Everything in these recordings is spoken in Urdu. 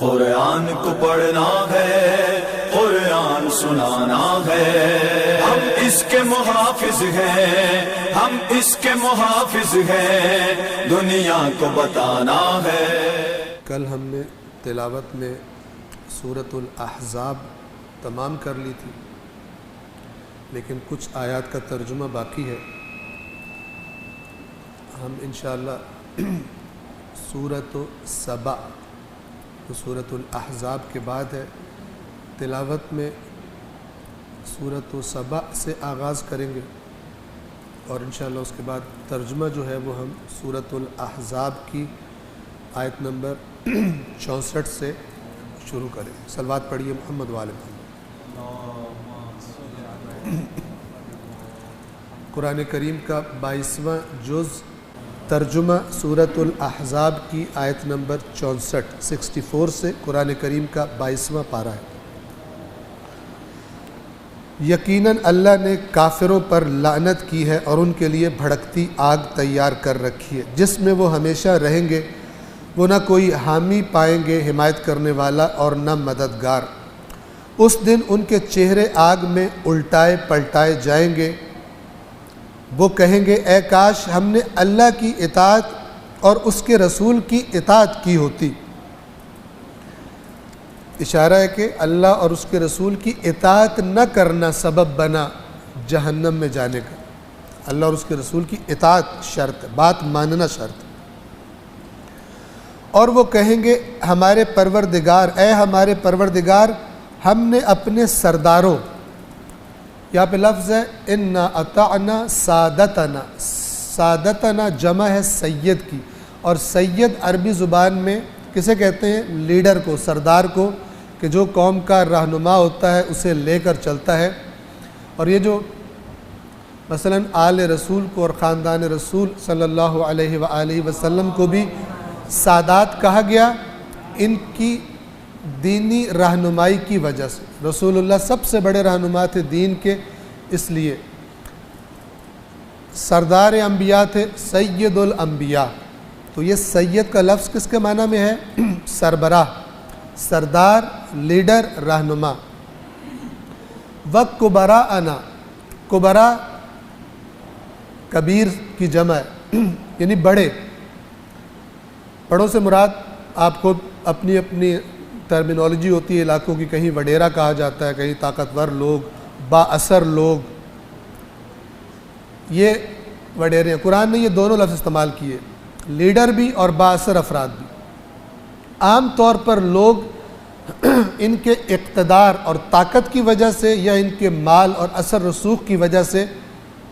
قرآن کو پڑھنا ہے، قرآن سنانا ہے، ہم اس کے محافظ ہیں، ہم اس کے محافظ ہیں، دنیا کو بتانا ہے۔ کل ہم نے تلاوت میں سورۃ الاحزاب تمام کر لی تھی، لیکن کچھ آیات کا ترجمہ باقی ہے۔ ہم انشاءاللہ سورۃ سبا جو سورۃ الاحزاب کے بعد ہے، تلاوت میں سورۃ سبا سے آغاز کریں گے، اور انشاءاللہ اس کے بعد ترجمہ جو ہے وہ ہم سورۃ الاحزاب کی آیت نمبر 64 سے شروع کریں۔ صلوات پڑھیے محمد وآل محمد۔ قرآن کریم کا 22واں جز ترجمہ سورۃ الاحزاب کی آیت نمبر 64 سے قرآن کریم کا 22واں پارہ ہے۔ یقیناً اللہ نے کافروں پر لعنت کی ہے اور ان کے لیے بھڑکتی آگ تیار کر رکھی ہے، جس میں وہ ہمیشہ رہیں گے، وہ نہ کوئی حامی پائیں گے حمایت کرنے والا اور نہ مددگار۔ اس دن ان کے چہرے آگ میں الٹائے پلٹائے جائیں گے، وہ کہیں گے اے کاش ہم نے اللہ کی اطاعت اور اس کے رسول کی اطاعت کی ہوتی۔ اشارہ ہے کہ اللہ اور اس کے رسول کی اطاعت نہ کرنا سبب بنا جہنم میں جانے کا۔ اللہ اور اس کے رسول کی اطاعت شرط ہے، بات ماننا شرط ہے۔ اور وہ کہیں گے ہمارے پروردگار، اے ہمارے پروردگار، ہم نے اپنے سرداروں، یہاں پہ لفظ ہے انا اطعنا سادتنا، سادتنا جمع ہے سید کی، اور سید عربی زبان میں کسے کہتے ہیں؟ لیڈر کو، سردار کو، کہ جو قوم کا رہنما ہوتا ہے اسے لے کر چلتا ہے۔ اور یہ جو مثلا آل رسول کو اور خاندان رسول صلی اللہ علیہ وآلہ وسلم کو بھی سادات کہا گیا، ان کی دینی رہنمائی کی وجہ سے۔ رسول اللہ سب سے بڑے رہنما تھے دین کے، اس لیے سردار انبیاء تھے، سید الانبیاء۔ تو یہ سید کا لفظ کس کے معنی میں ہے؟ سربراہ، سردار، لیڈر، رہنما۔ وَكُبَرَاءَنَا، کبرا کبیر کی جمع ہے، یعنی بڑے۔ بڑوں سے مراد آپ کو اپنی اپنی ٹرمینالوجی ہوتی ہے علاقوں کی، کہیں وڈیرا کہا جاتا ہے، کہیں طاقتور لوگ، با اثر لوگ، یہ وڈیرے ہیں۔ قرآن نے یہ دونوں لفظ استعمال کیے، لیڈر بھی اور با اثر افراد بھی۔ عام طور پر لوگ ان کے اقتدار اور طاقت کی وجہ سے یا ان کے مال اور اثر رسوخ کی وجہ سے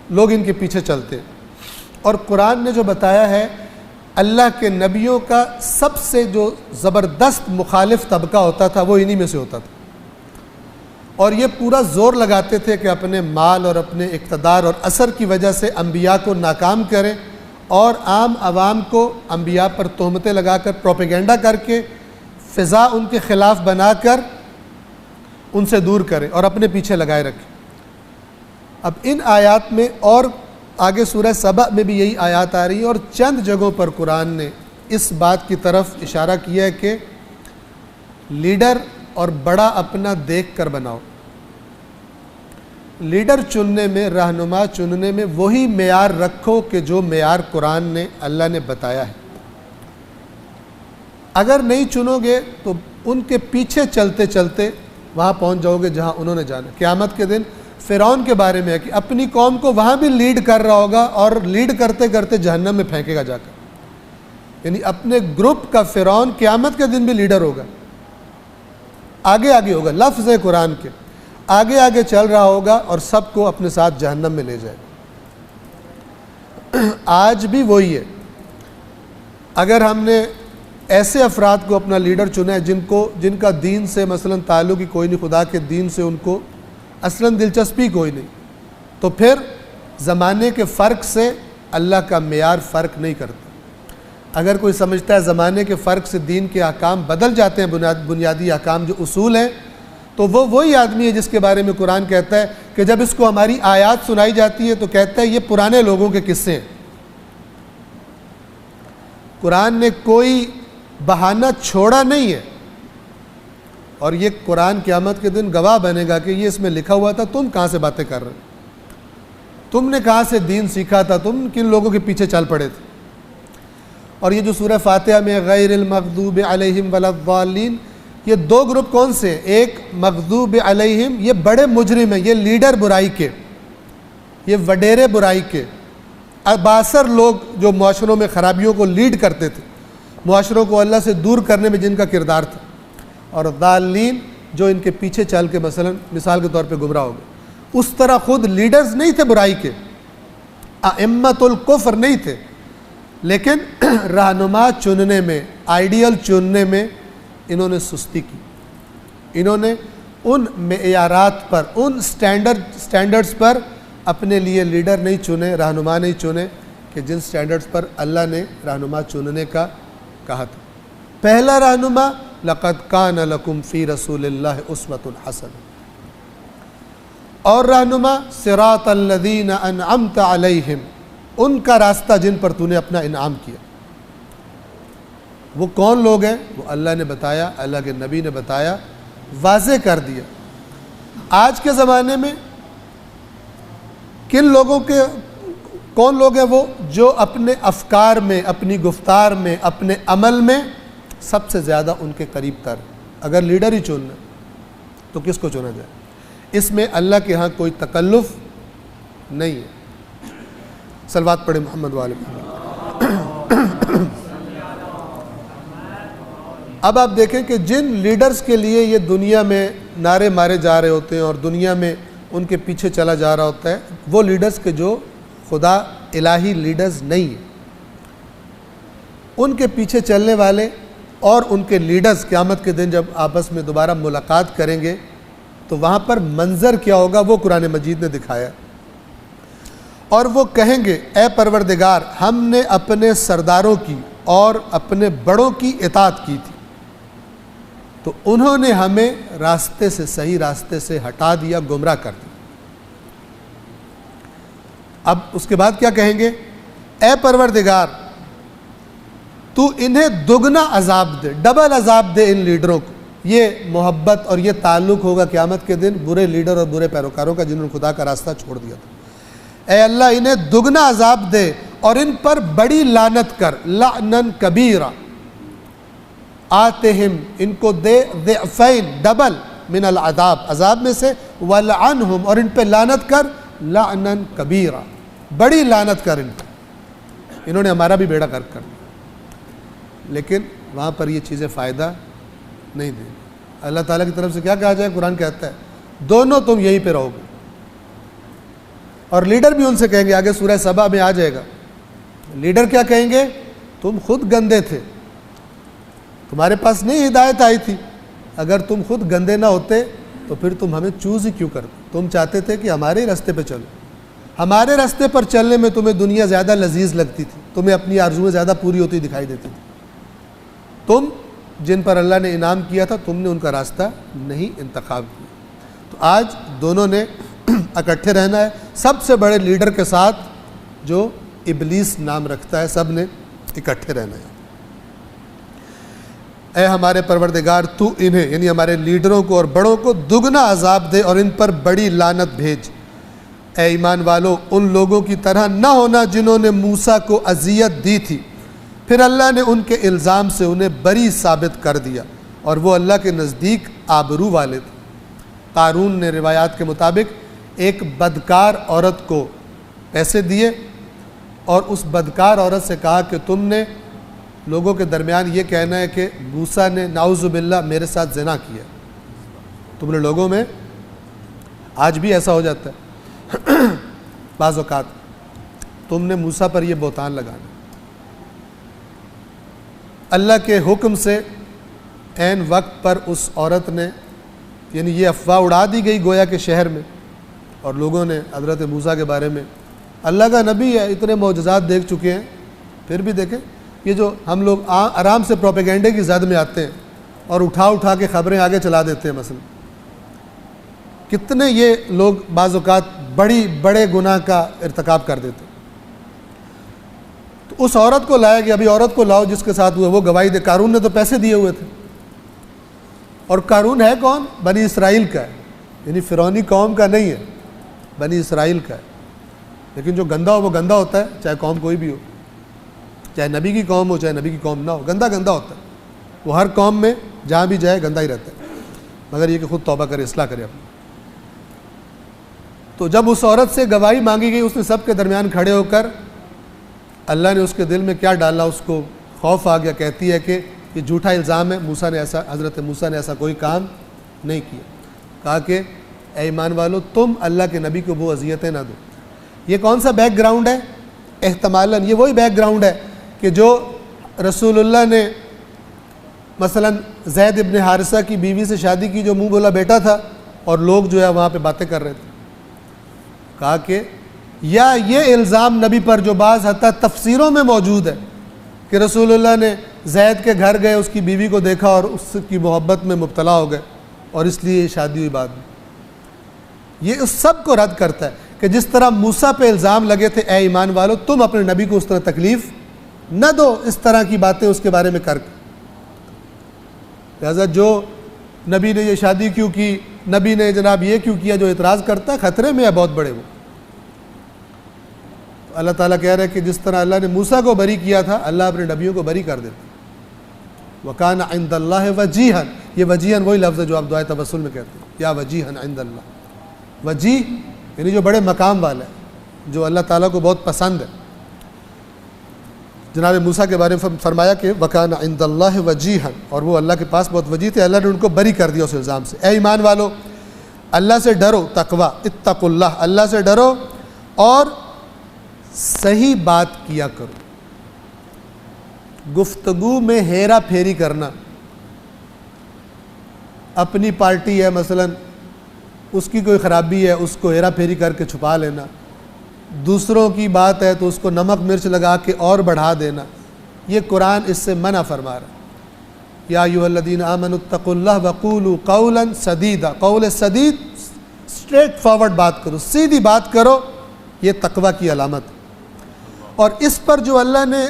لوگ ان کے پیچھے چلتے ہیں۔ اور قرآن نے جو بتایا ہے، اللہ کے نبیوں کا سب سے جو زبردست مخالف طبقہ ہوتا تھا وہ انہی میں سے ہوتا تھا، اور یہ پورا زور لگاتے تھے کہ اپنے مال اور اپنے اقتدار اور اثر کی وجہ سے انبیاء کو ناکام کریں، اور عام عوام کو انبیاء پر تہمتیں لگا کر، پروپیگنڈا کر کے، فضا ان کے خلاف بنا کر ان سے دور کریں اور اپنے پیچھے لگائے رکھیں۔ اب ان آیات میں اور آگے سورہ سبا میں بھی یہی آیات آ رہی ہیں، اور چند جگہوں پر قرآن نے اس بات کی طرف اشارہ کیا ہے کہ لیڈر اور بڑا اپنا دیکھ کر بناؤ۔ لیڈر چننے میں، رہنما چننے میں وہی معیار رکھو کہ جو معیار قرآن نے، اللہ نے بتایا ہے۔ اگر نہیں چنو گے تو ان کے پیچھے چلتے چلتے وہاں پہنچ جاؤ گے جہاں انہوں نے جانا۔ قیامت کے دن فرعون کے بارے میں ہے کہ اپنی قوم کو وہاں بھی لیڈ کر رہا ہوگا، اور لیڈ کرتے کرتے جہنم میں پھینکے گا جا کر، یعنی اپنے گروپ کا فرعون قیامت کے دن بھی لیڈر ہوگا، آگے آگے ہوگا، لفظ ہے قرآن کے، آگے آگے چل رہا ہوگا اور سب کو اپنے ساتھ جہنم میں لے جائے۔ آج بھی وہی ہے۔ اگر ہم نے ایسے افراد کو اپنا لیڈر چنا ہے جن کا دین سے مثلا تعلق ہی کوئی نہیں، خدا کے دین سے ان کو اصلاً دلچسپی کوئی نہیں، تو پھر زمانے کے فرق سے اللہ کا معیار فرق نہیں کرتا۔ اگر کوئی سمجھتا ہے زمانے کے فرق سے دین کے احکام بدل جاتے ہیں، بنیادی احکام جو اصول ہیں، تو وہ وہی آدمی ہے جس کے بارے میں قرآن کہتا ہے کہ جب اس کو ہماری آیات سنائی جاتی ہے تو کہتا ہے یہ پرانے لوگوں کے قصے ہیں۔ قرآن نے کوئی بہانہ چھوڑا نہیں ہے اور یہ قرآن قیامت کے دن گواہ بنے گا کہ یہ اس میں لکھا ہوا تھا، تم کہاں سے باتیں کر رہے ہو، تم نے کہاں سے دین سیکھا تھا، تم کن لوگوں کے پیچھے چل پڑے تھے۔ اور یہ جو سورہ فاتحہ میں غیر المغضوب علیہم ولا الضالین، یہ دو گروپ کون سے؟ ایک مغضوب علیہم، یہ بڑے مجرم ہیں، یہ لیڈر برائی کے، یہ وڈیرے برائی کے، باثر لوگ جو معاشروں میں خرابیوں کو لیڈ کرتے تھے، معاشروں کو اللہ سے دور کرنے میں جن کا کردار تھا، اور ضالین جو ان کے پیچھے چل کے مثال کے طور پہ گمراہ ہو گئے۔ اس طرح خود لیڈرز نہیں تھے برائی کے، ائمۃ الکفر نہیں تھے، لیکن رہنما چننے میں، آئیڈیل چننے میں انہوں نے سستی کی، انہوں نے ان معیارات پر، ان سٹینڈرڈز پر اپنے لیے لیڈر نہیں چنے، رہنما نہیں چنے کہ جن سٹینڈرڈز پر اللہ نے رہنما چننے کا کہا تھا۔ پہلا رہنما لَقَدْ كَانَ لَكُمْ فِي رَسُولِ اللَّهِ أُسْوَةٌ حَسَنَةٌ، اور رہنما صِرَاطَ الَّذِينَ أَنْعَمْتَ عَلَيْهِمْ، ان کا راستہ جن پر تو نے اپنا انعام کیا۔ وہ کون لوگ ہیں؟ وہ اللہ نے بتایا، اللہ کے نبی نے بتایا، واضح کر دیا۔ آج کے زمانے میں کن لوگوں کے، کون لوگ ہیں وہ جو اپنے افکار میں، اپنی گفتار میں، اپنے عمل میں سب سے زیادہ ان کے قریب تر؟ اگر لیڈر ہی چننا تو کس کو چنا جائے؟ اس میں اللہ کے ہاں کوئی تکلف نہیں ہے۔ صلوات پڑھیں محمد والے محمد۔ اب آپ دیکھیں کہ جن لیڈرز کے لیے یہ دنیا میں نعرے مارے جا رہے ہوتے ہیں اور دنیا میں ان کے پیچھے چلا جا رہا ہوتا ہے، وہ لیڈرز کے جو خدا الہی لیڈرز نہیں ہیں، ان کے پیچھے چلنے والے اور ان کے لیڈرز قیامت کے دن جب آپس میں دوبارہ ملاقات کریں گے تو وہاں پر منظر کیا ہوگا وہ قرآن مجید نے دکھایا، اور وہ کہیں گے اے پروردگار ہم نے اپنے سرداروں کی اور اپنے بڑوں کی اطاعت کی تھی تو انہوں نے ہمیں راستے سے، صحیح راستے سے ہٹا دیا، گمراہ کر دیا۔ اب اس کے بعد کیا کہیں گے؟ اے پروردگار تو انہیں دگنا عذاب دے، ڈبل عذاب دے ان لیڈروں کو۔ یہ محبت اور یہ تعلق ہوگا قیامت کے دن برے لیڈر اور برے پیروکاروں کا جنہوں نے خدا کا راستہ چھوڑ دیا تھا۔ اے اللہ انہیں دگنا عذاب دے اور ان پر بڑی لعنت کر، لعنن کبیرہ، آتہم ان کو دے ضعفین، ڈبل، من العذاب، عذاب میں سے، ولعنہم اور ان پہ لعنت کر، لعنن کبیرہ، بڑی لعنت کر ان پہ، انہوں نے ہمارا بھی بیڑا غرق کر دیا۔ لیکن وہاں پر یہ چیزیں فائدہ نہیں دیں۔ اللہ تعالیٰ کی طرف سے کیا کہا جائے؟ قرآن کہتا ہے دونوں تم یہیں پہ رہو گے، اور لیڈر بھی ان سے کہیں گے، آگے سورہ سبا میں آ جائے گا، لیڈر کیا کہیں گے؟ تم خود گندے تھے، تمہارے پاس نہیں ہدایت آئی تھی، اگر تم خود گندے نہ ہوتے تو پھر تم ہمیں چوز ہی کیوں کرتے؟ تم چاہتے تھے کہ ہمارے راستے پہ چلو، ہمارے راستے پر چلنے میں تمہیں دنیا زیادہ لذیذ لگتی تھی، تمہیں اپنی آرزویں زیادہ پوری ہوتی دکھائی دیتی تھی، تم جن پر اللہ نے انعام کیا تھا تم نے ان کا راستہ نہیں انتخاب کیا۔ تو آج دونوں نے اکٹھے رہنا ہے، سب سے بڑے لیڈر کے ساتھ جو ابلیس نام رکھتا ہے، سب نے اکٹھے رہنا ہے۔ اے ہمارے پروردگار تو انہیں، یعنی ہمارے لیڈروں کو اور بڑوں کو دگنا عذاب دے اور ان پر بڑی لعنت بھیج۔ اے ایمان والو ان لوگوں کی طرح نہ ہونا جنہوں نے موسیٰ کو اذیت دی تھی، پھر اللہ نے ان کے الزام سے انہیں بری ثابت کر دیا اور وہ اللہ کے نزدیک آبرو والے تھے۔ قارون نے روایات کے مطابق ایک بدکار عورت کو پیسے دیے اور اس بدکار عورت سے کہا کہ تم نے لوگوں کے درمیان یہ کہنا ہے کہ موسیٰ نے نعوذ باللہ میرے ساتھ زنا کیا۔ تم نے لوگوں میں، آج بھی ایسا ہو جاتا ہے بعض اوقات، تم نے موسیٰ پر یہ بہتان لگانا، اللہ کے حکم سے عین وقت پر اس عورت نے، یعنی یہ افواہ اڑا دی گئی گویا کہ شہر میں، اور لوگوں نے حضرت موسیٰ کے بارے میں، اللہ کا نبی ہے، اتنے معجزات دیکھ چکے ہیں، پھر بھی دیکھیں یہ جو ہم لوگ آرام سے پروپیگنڈے کی زد میں آتے ہیں اور اٹھا کے خبریں آگے چلا دیتے ہیں، مثلا کتنے یہ لوگ بعض اوقات بڑے گناہ کا ارتکاب کر دیتے ہیں۔ تو اس عورت کو لایا گیا، ابھی عورت کو لاؤ جس کے ساتھ ہوئے وہ گواہی دے۔ قارون نے تو پیسے دیے ہوئے تھے، اور قارون ہے کون؟ بنی اسرائیل کا ہے، یعنی فرعونی قوم کا نہیں ہے، بنی اسرائیل کا ہے۔ لیکن جو گندا ہو وہ گندا ہوتا ہے، چاہے قوم کوئی بھی ہو، چاہے نبی کی قوم ہو چاہے نبی کی قوم نہ ہو، گندا گندا ہوتا ہے، وہ ہر قوم میں جہاں بھی جائے گندا ہی رہتا ہے، مگر یہ کہ خود توبہ کرے، اصلاح کرے اپنی۔ تو جب اس عورت سے گواہی مانگی گئی، اس نے سب کے درمیان کھڑے ہو کر، اللہ نے اس کے دل میں کیا ڈالا، اس کو خوف آ گیا، کہتی ہے کہ یہ جھوٹا الزام ہے، حضرت موسیٰ نے ایسا کوئی کام نہیں کیا۔ کہا کہ اے ایمان والو، تم اللہ کے نبی کو وہ اذیتیں نہ دو۔ یہ کون سا بیک گراؤنڈ ہے؟ احتمالاً یہ وہی بیک گراؤنڈ ہے کہ جو رسول اللہ نے مثلا زید ابن حارثہ کی بیوی سے شادی کی، جو منہ بولا بیٹا تھا، اور لوگ جو ہے وہاں پہ باتیں کر رہے تھے۔ کہا کہ یا یہ الزام نبی پر جو بعض حتیٰ تفسیروں میں موجود ہے کہ رسول اللہ نے زید کے گھر گئے، اس کی بیوی کو دیکھا اور اس کی محبت میں مبتلا ہو گئے، اور اس لیے یہ شادی ہوئی بعد میں۔ یہ اس سب کو رد کرتا ہے کہ جس طرح موسیٰ پہ الزام لگے تھے، اے ایمان والو تم اپنے نبی کو اس طرح تکلیف نہ دو، اس طرح کی باتیں اس کے بارے میں کر کے۔ لہٰذا جو نبی نے یہ شادی کیوں کی، نبی نے جناب یہ کیوں کیا، جو اعتراض کرتا ہے خطرے میں ہے بہت بڑے۔ وہ اللہ تعالیٰ کہہ رہے ہیں کہ جس طرح اللہ نے موسیٰ کو بری کیا تھا، اللہ اپنے نبیوں کو بری کر دیتا۔ وَكَانَ عِنْدَ اللَّهِ وَجِيهًا، یہ وجیہاً وہی لفظ ہے جو آپ دعائے توسل میں کہتے ہیں، یا وجیہاً عند اللہ۔ وجیہ یعنی جو بڑے مقام والا ہے، جو اللہ تعالیٰ کو بہت پسند ہے۔ جناب موسیٰ کے بارے میں فرمایا کہ وَكَانَ عِنْدَ اللَّهِ وَجِيهًا، اور وہ اللہ کے پاس بہت وجیہ تھے، اللہ نے ان کو بری کر دیا اس الزام سے۔ اے ایمان والو اللہ سے ڈرو، تقوی، اتقوا اللہ، اللہ سے ڈرو اور صحیح بات کیا کرو۔ گفتگو میں ہیرا پھیری کرنا، اپنی پارٹی ہے مثلا، اس کی کوئی خرابی ہے، اس کو ہیرا پھیری کر کے چھپا لینا، دوسروں کی بات ہے تو اس کو نمک مرچ لگا کے اور بڑھا دینا، یہ قرآن اس سے منع فرما رہا ہے۔ یا ایھا الذین آمنوا اتقوا اللہ وقولوا قولا سدیدا، قول سدید، اسٹریٹ فارورڈ بات کرو، سیدھی بات کرو، یہ تقوی کی علامت ہے۔ اور اس پر جو اللہ نے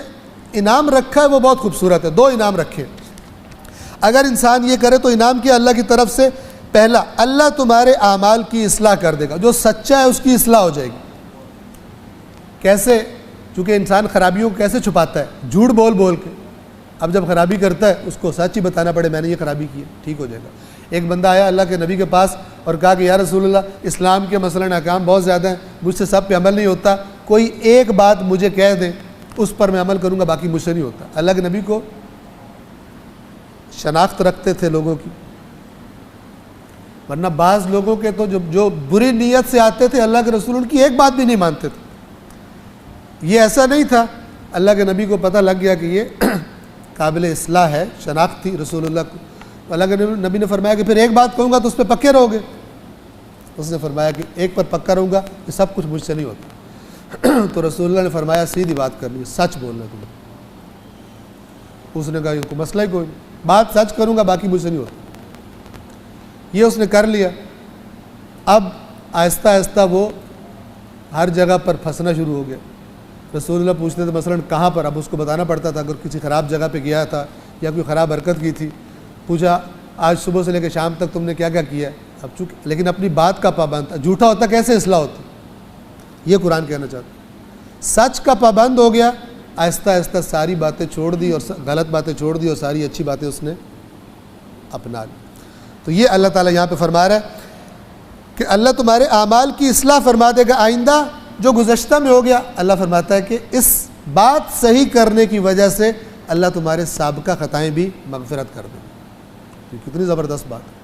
انعام رکھا ہے وہ بہت خوبصورت ہے۔ دو انعام رکھے، اگر انسان یہ کرے تو انعام کیا اللہ کی طرف سے؟ پہلا، اللہ تمہارے اعمال کی اصلاح کر دے گا، جو سچا ہے اس کی اصلاح ہو جائے گی۔ کیسے؟ چونکہ انسان خرابیوں کو کیسے چھپاتا ہے؟ جھوٹ بول بول کے۔ اب جب خرابی کرتا ہے اس کو سچ ہی بتانا پڑے، میں نے یہ خرابی کی ہے، ٹھیک ہو جائے گا۔ ایک بندہ آیا اللہ کے نبی کے پاس اور کہا کہ یا رسول اللہ، اسلام کے مثلاً احکام بہت زیادہ ہیں، مجھ سے سب پہ عمل نہیں ہوتا، کوئی ایک بات مجھے کہہ دیں اس پر میں عمل کروں گا، باقی مجھ سے نہیں ہوتا۔ اللہ کے نبی کو شناخت رکھتے تھے لوگوں کی، ورنہ بعض لوگوں کے تو جو بری نیت سے آتے تھے، اللہ کے رسول ان کی ایک بات بھی نہیں مانتے تھے۔ یہ ایسا نہیں تھا، اللہ کے نبی کو پتہ لگ گیا کہ یہ قابل اصلاح ہے، شناخت تھی رسول اللہ کو۔ اللہ کے نبی نے فرمایا کہ پھر ایک بات کہوں گا تو اس پہ پکے رہو گے؟ اس نے فرمایا کہ ایک پر پکا رہوں گا، یہ سب کچھ مجھ سے نہیں ہوتا۔ تو رسول اللہ نے فرمایا سیدھی بات کرنی ہے، سچ بولنا ہے تمہیں۔ اس نے کہا یہ کوئی مسئلہ ہی کوئی نہیں، بات سچ کروں گا، باقی مجھ سے نہیں ہوتا۔ یہ اس نے کر لیا۔ اب آہستہ آہستہ وہ ہر جگہ پر پھنسنا شروع ہو گیا۔ رسول اللہ پوچھتے تھے مثلاً کہاں پر، اب اس کو بتانا پڑتا تھا، اگر کسی خراب جگہ پہ گیا تھا یا کوئی خراب حرکت کی تھی، پوچھا آج صبح سے لے کے شام تک تم نے کیا کیا کیا ہے، اب چونکہ لیکن اپنی بات کا پابند تھا۔ جھوٹا ہوتا کیسے اصلاح ہوتی، یہ قرآن کہنا چاہتا۔ سچ کا پابند ہو گیا، آہستہ آہستہ ساری باتیں چھوڑ دی اور غلط باتیں چھوڑ دی اور ساری اچھی باتیں اس نے اپنا لی۔ تو یہ اللہ تعالیٰ یہاں پہ فرما رہا ہے کہ اللہ تمہارے اعمال کی اصلاح فرما دے گا، آئندہ جو گزشتہ میں ہو گیا، اللہ فرماتا ہے کہ اس بات صحیح کرنے کی وجہ سے اللہ تمہارے سابقہ خطائیں بھی مغفرت کر دے گا۔ یہ کتنی زبردست بات ہے،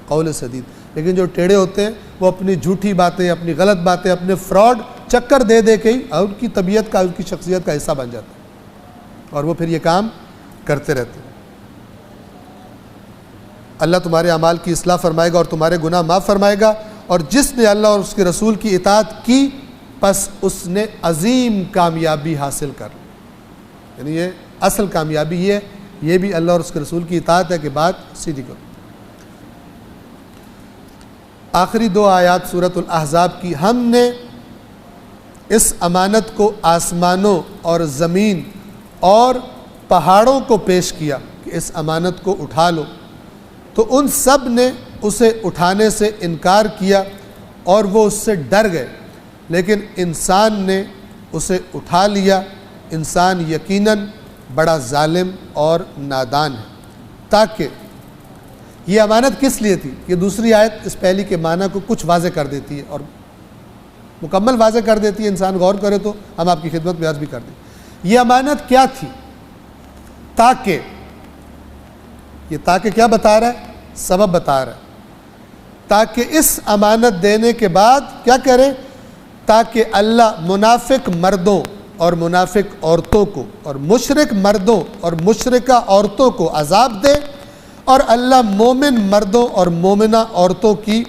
قول سدید۔ لیکن جو ٹیڑے ہوتے ہیں وہ اپنی جھوٹی باتیں، اپنی غلط باتیں، اپنے فراڈ چکر دے دے کے ہی ان کی طبیعت کا، ان کی شخصیت کا حصہ بن جاتا ہے، اور وہ پھر یہ کام کرتے رہتے ہیں۔ اللہ تمہارے اعمال کی اصلاح فرمائے گا اور تمہارے گناہ معاف فرمائے گا، اور جس نے اللہ اور اس کے رسول کی اطاعت کی پس اس نے عظیم کامیابی حاصل کر لی۔ یعنی یہ اصل کامیابی یہ بھی اللہ اور اس کے رسول کی اطاعت ہے کہ بات سیدھی کرو۔ آخری دو آیات سورۃ الاحزاب کی، ہم نے اس امانت کو آسمانوں اور زمین اور پہاڑوں کو پیش کیا کہ اس امانت کو اٹھا لو، تو ان سب نے اسے اٹھانے سے انکار کیا اور وہ اس سے ڈر گئے، لیکن انسان نے اسے اٹھا لیا۔ انسان یقیناً بڑا ظالم اور نادان ہے۔ تاکہ یہ امانت کس لیے تھی؟ یہ دوسری آیت اس پہلی کے معنی کو کچھ واضح کر دیتی ہے اور مکمل واضح کر دیتی ہے، انسان غور کرے تو ہم آپ کی خدمت میں عرض بھی کر دیں۔ یہ امانت کیا تھی؟ تاکہ، یہ تاکہ کیا بتا رہا ہے؟ سبب بتا رہا ہے، تاکہ اس امانت دینے کے بعد کیا کرے؟ تاکہ اللہ منافق مردوں اور منافق عورتوں کو اور مشرک مردوں اور مشرکہ عورتوں کو عذاب دے، اور اللہ مومن مردوں اور مومنہ عورتوں کی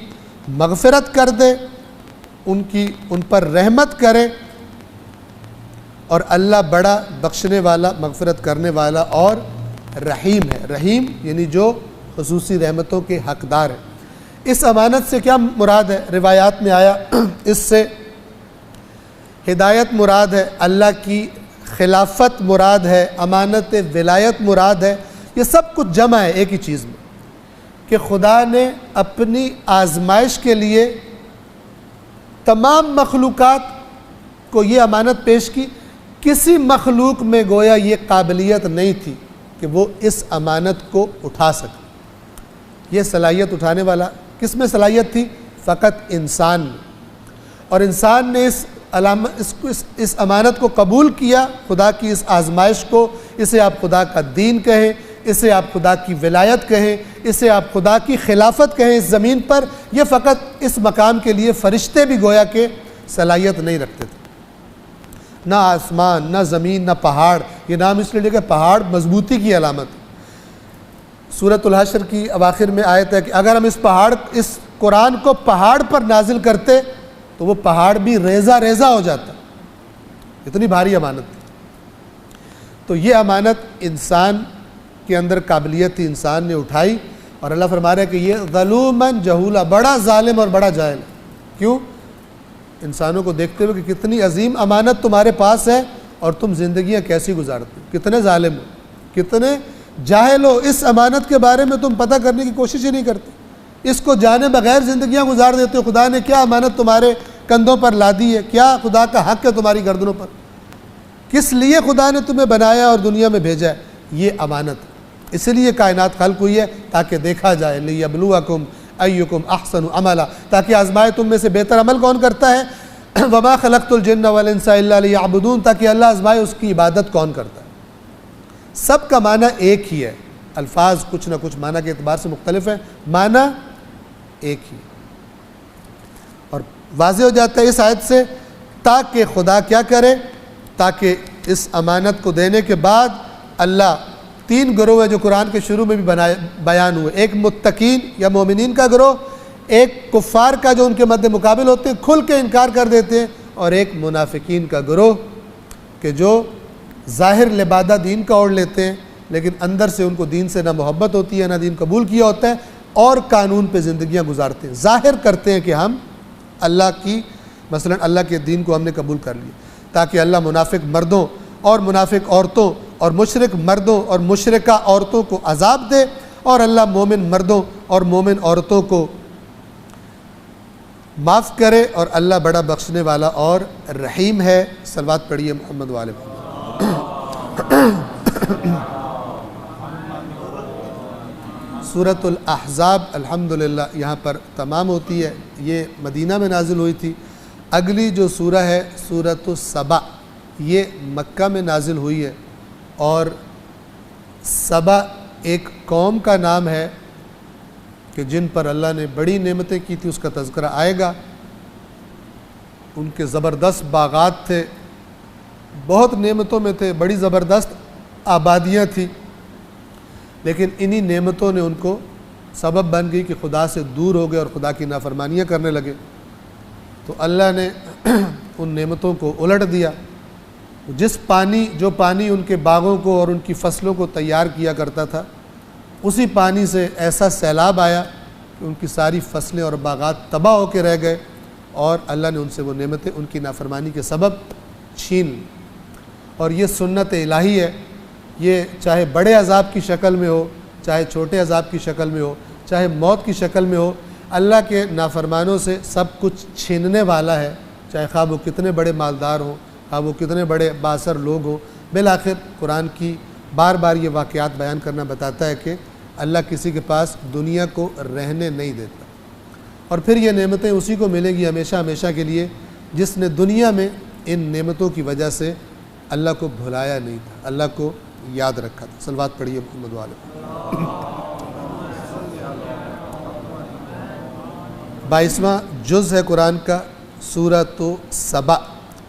مغفرت کر دے، ان پر رحمت کرے، اور اللہ بڑا بخشنے والا، مغفرت کرنے والا اور رحیم ہے۔ رحیم یعنی جو خصوصی رحمتوں کے حقدار ہے۔ اس امانت سے کیا مراد ہے؟ روایات میں آیا اس سے ہدایت مراد ہے، اللہ کی خلافت مراد ہے، امانت ولایت مراد ہے۔ یہ سب کچھ جمع ہے ایک ہی چیز میں، کہ خدا نے اپنی آزمائش کے لیے تمام مخلوقات کو یہ امانت پیش کی۔ کسی مخلوق میں گویا یہ قابلیت نہیں تھی کہ وہ اس امانت کو اٹھا سکے۔ یہ صلاحیت اٹھانے والا کس میں صلاحیت تھی؟ فقط انسان میں، اور انسان نے اس امانت کو قبول کیا، خدا کی اس آزمائش کو۔ اسے آپ خدا کا دین کہیں، اسے آپ خدا کی ولایت کہیں، اسے آپ خدا کی خلافت کہیں اس زمین پر۔ یہ فقط اس مقام کے لیے فرشتے بھی گویا کہ صلاحیت نہیں رکھتے تھے، نہ آسمان، نہ زمین، نہ پہاڑ۔ یہ نام اس لیے کہ پہاڑ مضبوطی کی علامت ہے۔ سورۃ الحشر کی اواخر میں آیت ہے کہ اگر ہم اس قرآن کو پہاڑ پر نازل کرتے تو وہ پہاڑ بھی ریزہ ریزہ ہو جاتا، اتنی بھاری امانت تھی۔ تو یہ امانت انسان کے اندر قابلیت تھی، انسان نے اٹھائی، اور اللہ فرما رہا ہے کہ یہ ظلوماً جہولا، بڑا ظالم اور بڑا جاہل ہے۔ کیوں؟ انسانوں کو دیکھتے ہوئے کہ کتنی عظیم امانت تمہارے پاس ہے اور تم زندگیاں کیسی گزارتے ہو، کتنے ظالم ہو، کتنے جاہل ہو، اس امانت کے بارے میں تم پتہ کرنے کی کوشش ہی نہیں کرتے، اس کو جانے بغیر زندگیاں گزار دیتے ہو۔ خدا نے کیا امانت تمہارے کندھوں پر لا دی ہے؟ کیا خدا کا حق ہے تمہاری گردنوں پر؟ کس لیے خدا نے تمہیں بنایا اور دنیا میں بھیجا ہے؟ یہ امانت۔ اس لیے کائنات خلق ہوئی ہے تاکہ دیکھا جائے، لِيَبْلُوَكُمْ أَيُّكُمْ أَحْسَنُ عَمَلًا، تاکہ آزمائے تم میں سے بہتر عمل کون کرتا ہے۔ وَمَا خَلَقْتُ الْجِنَّ وَالْإِنسَ إِلَّا لِيَعْبُدُونَ، تاکہ اللہ آزمائے اس کی عبادت کون کرتا ہے۔ سب کا معنی ایک ہی ہے، الفاظ کچھ نہ کچھ معنی کے اعتبار سے مختلف ہیں، معنی ایک ہی، اور واضح ہو جاتا ہے اس آیت سے۔ تاکہ خدا کیا کرے؟ تاکہ اس امانت کو دینے کے بعد اللہ، تین گروہ ہیں جو قرآن کے شروع میں بھی بیان ہوئے، ایک متقین یا مومنین کا گروہ، ایک کفار کا جو ان کے مد مقابل ہوتے ہیں، کھل کے انکار کر دیتے ہیں، اور ایک منافقین کا گروہ کہ جو ظاہر لبادہ دین کا اوڑھ لیتے ہیں لیکن اندر سے ان کو دین سے نہ محبت ہوتی ہے، نہ دین قبول کیا ہوتا ہے، اور قانون پہ زندگیاں گزارتے ہیں، ظاہر کرتے ہیں کہ ہم اللہ کی، مثلا اللہ کے دین کو ہم نے قبول کر لیا، تاکہ اللہ منافق مردوں اور منافق عورتوں اور مشرک مردوں اور مشرکہ عورتوں کو عذاب دے، اور اللہ مومن مردوں اور مومن عورتوں کو معاف کرے، اور اللہ بڑا بخشنے والا اور رحیم ہے۔ صلوات پڑھیے محمد وآل محمد۔ سورۃ الاحزاب الحمدللہ یہاں پر تمام ہوتی ہے، یہ مدینہ میں نازل ہوئی تھی۔ اگلی جو سورہ ہے سورۃ السبا، یہ مکہ میں نازل ہوئی ہے، اور سبا ایک قوم کا نام ہے کہ جن پر اللہ نے بڑی نعمتیں کی تھی، اس کا تذکرہ آئے گا۔ ان کے زبردست باغات تھے، بہت نعمتوں میں تھے، بڑی زبردست آبادیاں تھیں، لیکن انہی نعمتوں نے ان کو سبب بن گئی کہ خدا سے دور ہو گئے اور خدا کی نافرمانیاں کرنے لگے۔ تو اللہ نے ان نعمتوں کو الٹ دیا۔ جو پانی ان کے باغوں کو اور ان کی فصلوں کو تیار کیا کرتا تھا، اسی پانی سے ایسا سیلاب آیا کہ ان کی ساری فصلیں اور باغات تباہ ہو کے رہ گئے، اور اللہ نے ان سے وہ نعمتیں ان کی نافرمانی کے سبب چھین لی۔ اور یہ سنت الہی ہے، یہ چاہے بڑے عذاب کی شکل میں ہو چاہے چھوٹے عذاب کی شکل میں ہو، چاہے موت کی شکل میں ہو، اللہ کے نافرمانوں سے سب کچھ چھیننے والا ہے، چاہے خواہ وہ کتنے بڑے مالدار ہوں، خواہ وہ کتنے بڑے بااثر لوگ ہوں۔ بالآخر قرآن کی بار بار یہ واقعات بیان کرنا بتاتا ہے کہ اللہ کسی کے پاس دنیا کو رہنے نہیں دیتا، اور پھر یہ نعمتیں اسی کو ملیں گی ہمیشہ ہمیشہ کے لیے جس نے دنیا میں ان نعمتوں کی وجہ سے اللہ کو بھلایا نہیں تھا، اللہ کو یاد رکھا تھا۔ صلوات پڑھیے محمد والے۔ 22واں جز ہے قرآن کا، سورۃ سبا،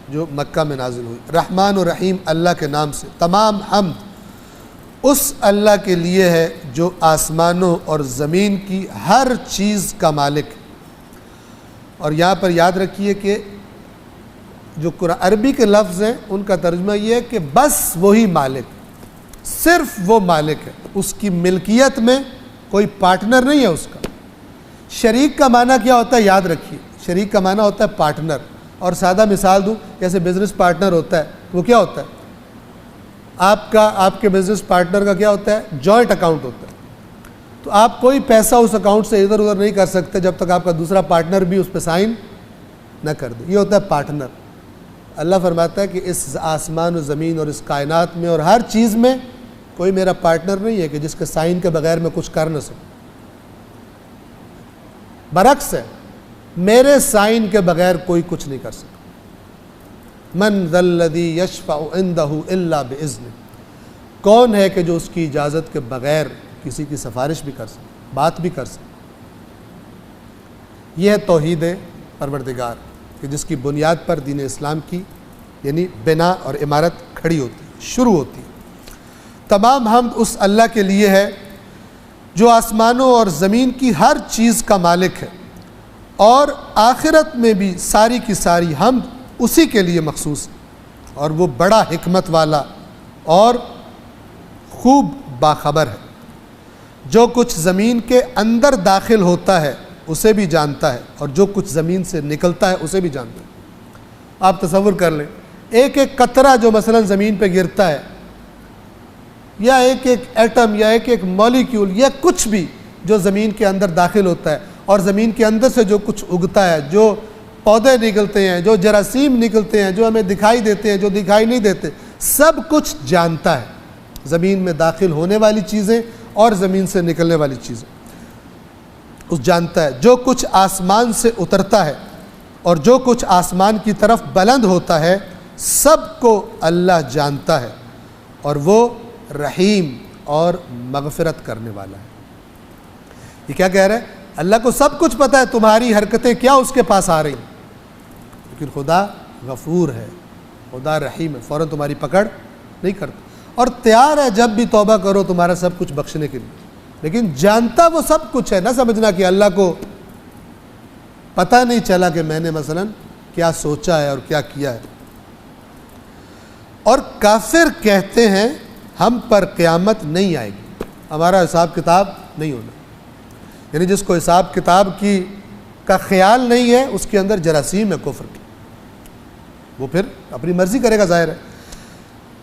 جو مکہ میں نازل ہوئی۔ رحمان و رحیم اللہ کے نام سے، تمام حمد اس اللہ کے لیے ہے جو آسمانوں اور زمین کی ہر چیز کا مالک ہے۔ اور یہاں پر یاد رکھیے کہ جو عربی کے لفظ ہیں ان کا ترجمہ یہ ہے کہ بس وہی مالک، صرف وہ مالک ہے، اس کی ملکیت میں کوئی پارٹنر نہیں ہے اس کا۔ شریک کا معنی کیا ہوتا ہے یاد رکھیے، شریک کا معنی ہوتا ہے پارٹنر، اور سادہ مثال دوں، جیسے بزنس پارٹنر ہوتا ہے، وہ کیا ہوتا ہے؟ آپ کے بزنس پارٹنر کا کیا ہوتا ہے؟ جوائنٹ اکاؤنٹ ہوتا ہے۔ تو آپ کوئی پیسہ اس اکاؤنٹ سے ادھر ادھر نہیں کر سکتے جب تک آپ کا دوسرا پارٹنر بھی اس پہ سائن نہ کر دے، یہ ہوتا ہے پارٹنر۔ اللہ فرماتا ہے کہ اس آسمان و زمین اور اس کائنات میں اور ہر چیز میں کوئی میرا پارٹنر نہیں ہے کہ جس کے سائن کے بغیر میں کچھ کر نہ سکوں۔ برعکس ہے، میرے سائن کے بغیر کوئی کچھ نہیں کر سکتا۔ من ذا الذی یشفع عندہ الا باذنہ، کون ہے کہ جو اس کی اجازت کے بغیر کسی کی سفارش بھی کر سکے، بات بھی کر سکے۔ یہ ہے توحید پروردگار کہ جس کی بنیاد پر دین اسلام کی یعنی بنا اور عمارت کھڑی ہوتی ہے، شروع ہوتی ہے۔ تمام حمد اس اللہ کے لیے ہے جو آسمانوں اور زمین کی ہر چیز کا مالک ہے، اور آخرت میں بھی ساری کی ساری حمد اسی کے لیے مخصوص ہے، اور وہ بڑا حکمت والا اور خوب باخبر ہے۔ جو کچھ زمین کے اندر داخل ہوتا ہے اسے بھی جانتا ہے، اور جو کچھ زمین سے نکلتا ہے اسے بھی جانتا ہے۔ آپ تصور کر لیں، ایک ایک قطرہ جو مثلا زمین پہ گرتا ہے، یا ایک ایک ایٹم یا ایک ایک مولیکیول یا کچھ بھی جو زمین کے اندر داخل ہوتا ہے، اور زمین کے اندر سے جو کچھ اگتا ہے، جو پودے نکلتے ہیں، جو جراثیم نکلتے ہیں، جو ہمیں دکھائی دیتے ہیں، جو دکھائی نہیں دیتے، سب کچھ جانتا ہے۔ زمین میں داخل ہونے والی چیزیں اور زمین سے نکلنے والی چیزیں اس جانتا ہے۔ جو کچھ آسمان سے اترتا ہے اور جو کچھ آسمان کی طرف بلند ہوتا ہے، سب کو اللہ جانتا ہے، اور وہ رحیم اور مغفرت کرنے والا ہے۔ یہ کیا کہہ رہا ہے؟ اللہ کو سب کچھ پتہ ہے، تمہاری حرکتیں کیا اس کے پاس آ رہی ہیں، لیکن خدا غفور ہے، خدا رحیم ہے، فوراً تمہاری پکڑ نہیں کرتا، اور تیار ہے جب بھی توبہ کرو تمہارا سب کچھ بخشنے کے لیے۔ لیکن جانتا وہ سب کچھ ہے، نہ سمجھنا کہ اللہ کو پتہ نہیں چلا کہ میں نے مثلا کیا سوچا ہے اور کیا کیا ہے۔ اور کافر کہتے ہیں ہم پر قیامت نہیں آئے گی، ہمارا حساب کتاب نہیں ہونا، یعنی جس کو حساب کتاب کا خیال نہیں ہے اس کے اندر جراثیم ہے کفر کی، وہ پھر اپنی مرضی کرے گا، ظاہر ہے۔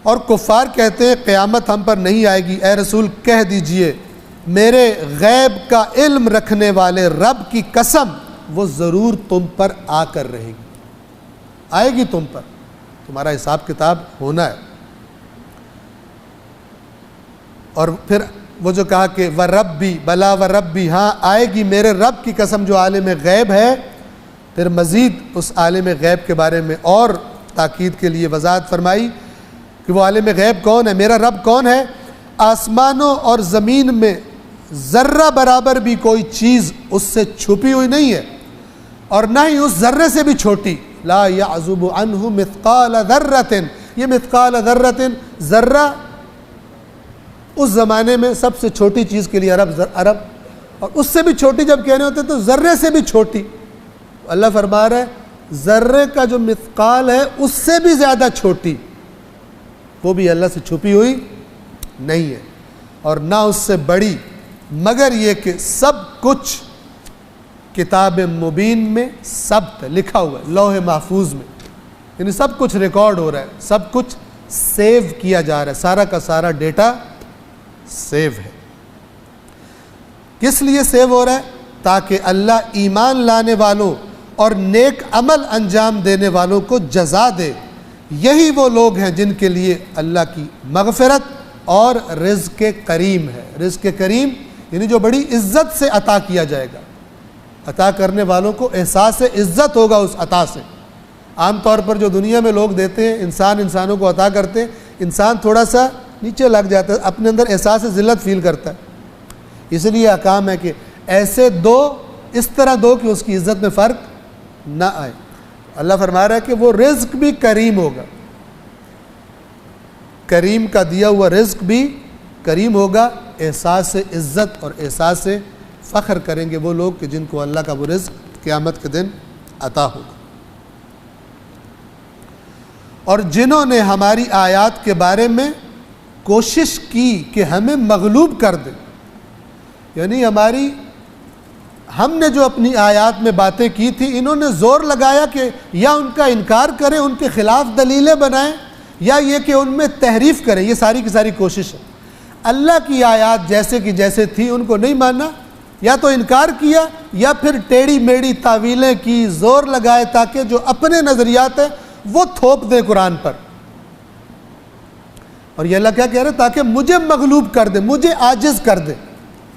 اور کفار کہتے ہیں قیامت ہم پر نہیں آئے گی، اے رسول کہہ دیجئے میرے غیب کا علم رکھنے والے رب کی قسم وہ ضرور تم پر آ کر رہے گی، آئے گی تم پر، تمہارا حساب کتاب ہونا ہے۔ اور پھر وہ جو کہا کہ وَرَبِّ بلا وَرَبِّ، ہاں آئے گی میرے رب کی قسم جو عالم غیب ہے، پھر مزید اس عالم غیب کے بارے میں اور تاکید کے لیے وضاحت فرمائی کہ وہ عالم غیب کون ہے، میرا رب کون ہے۔ آسمانوں اور زمین میں ذرہ برابر بھی کوئی چیز اس سے چھپی ہوئی نہیں ہے، اور نہ ہی اس ذرے سے بھی چھوٹی، لا يعزب عنہ مثقال ذرۃ، یہ مثقال ذرۃ، ذرہ اس زمانے میں سب سے چھوٹی چیز کے لیے عرب، اور اس سے بھی چھوٹی جب کہنے ہوتے تو ذرے سے بھی چھوٹی، اللہ فرما رہا ہے ذرے کا جو مثقال ہے اس سے بھی زیادہ چھوٹی، وہ بھی اللہ سے چھپی ہوئی نہیں ہے، اور نہ اس سے بڑی، مگر یہ کہ سب کچھ کتاب مبین میں ثبت لکھا ہوا ہے، لوح محفوظ میں، یعنی سب کچھ ریکارڈ ہو رہا ہے، سب کچھ سیو کیا جا رہا ہے، سارا کا سارا ڈیٹا سیو ہے۔ کس لیے سیو ہو رہا ہے؟ تاکہ اللہ ایمان لانے والوں اور نیک عمل انجام دینے والوں کو جزا دے۔ یہی وہ لوگ ہیں جن کے لیے اللہ کی مغفرت اور رزق کریم ہے۔ رزق کریم یعنی جو بڑی عزت سے عطا کیا جائے گا، عطا کرنے والوں کو احساس عزت ہوگا اس عطا سے۔ عام طور پر جو دنیا میں لوگ دیتے ہیں، انسانوں کو عطا کرتے ہیں، انسان تھوڑا سا نیچے لگ جاتا ہے، اپنے اندر احساس ذلت فیل کرتا ہے۔ اس لیے احکام ہے کہ ایسے دو، اس طرح دو کہ اس کی عزت میں فرق نہ آئے۔ اللہ فرما رہا ہے کہ وہ رزق بھی کریم ہوگا، کریم کا دیا ہوا رزق بھی کریم ہوگا۔ احساس عزت اور احساس فخر کریں گے وہ لوگ کہ جن کو اللہ کا وہ رزق قیامت کے دن عطا ہوگا۔ اور جنہوں نے ہماری آیات کے بارے میں کوشش کی کہ ہمیں مغلوب کر دے، یعنی ہم نے جو اپنی آیات میں باتیں کی تھی، انہوں نے زور لگایا کہ یا ان کا انکار کریں، ان کے خلاف دلیلیں بنائیں، یا یہ کہ ان میں تحریف کریں۔ یہ ساری کی ساری کوشش ہے۔ اللہ کی آیات جیسے کی جیسے تھی ان کو نہیں مانا، یا تو انکار کیا یا پھر ٹیڑھی میڑھی تعویلیں کی، زور لگائے تاکہ جو اپنے نظریات ہیں وہ تھوپ دیں قرآن پر۔ اور یہ اللہ کیا کہہ رہے ہیں؟ تاکہ مجھے مغلوب کر دے، مجھے عاجز کر دے۔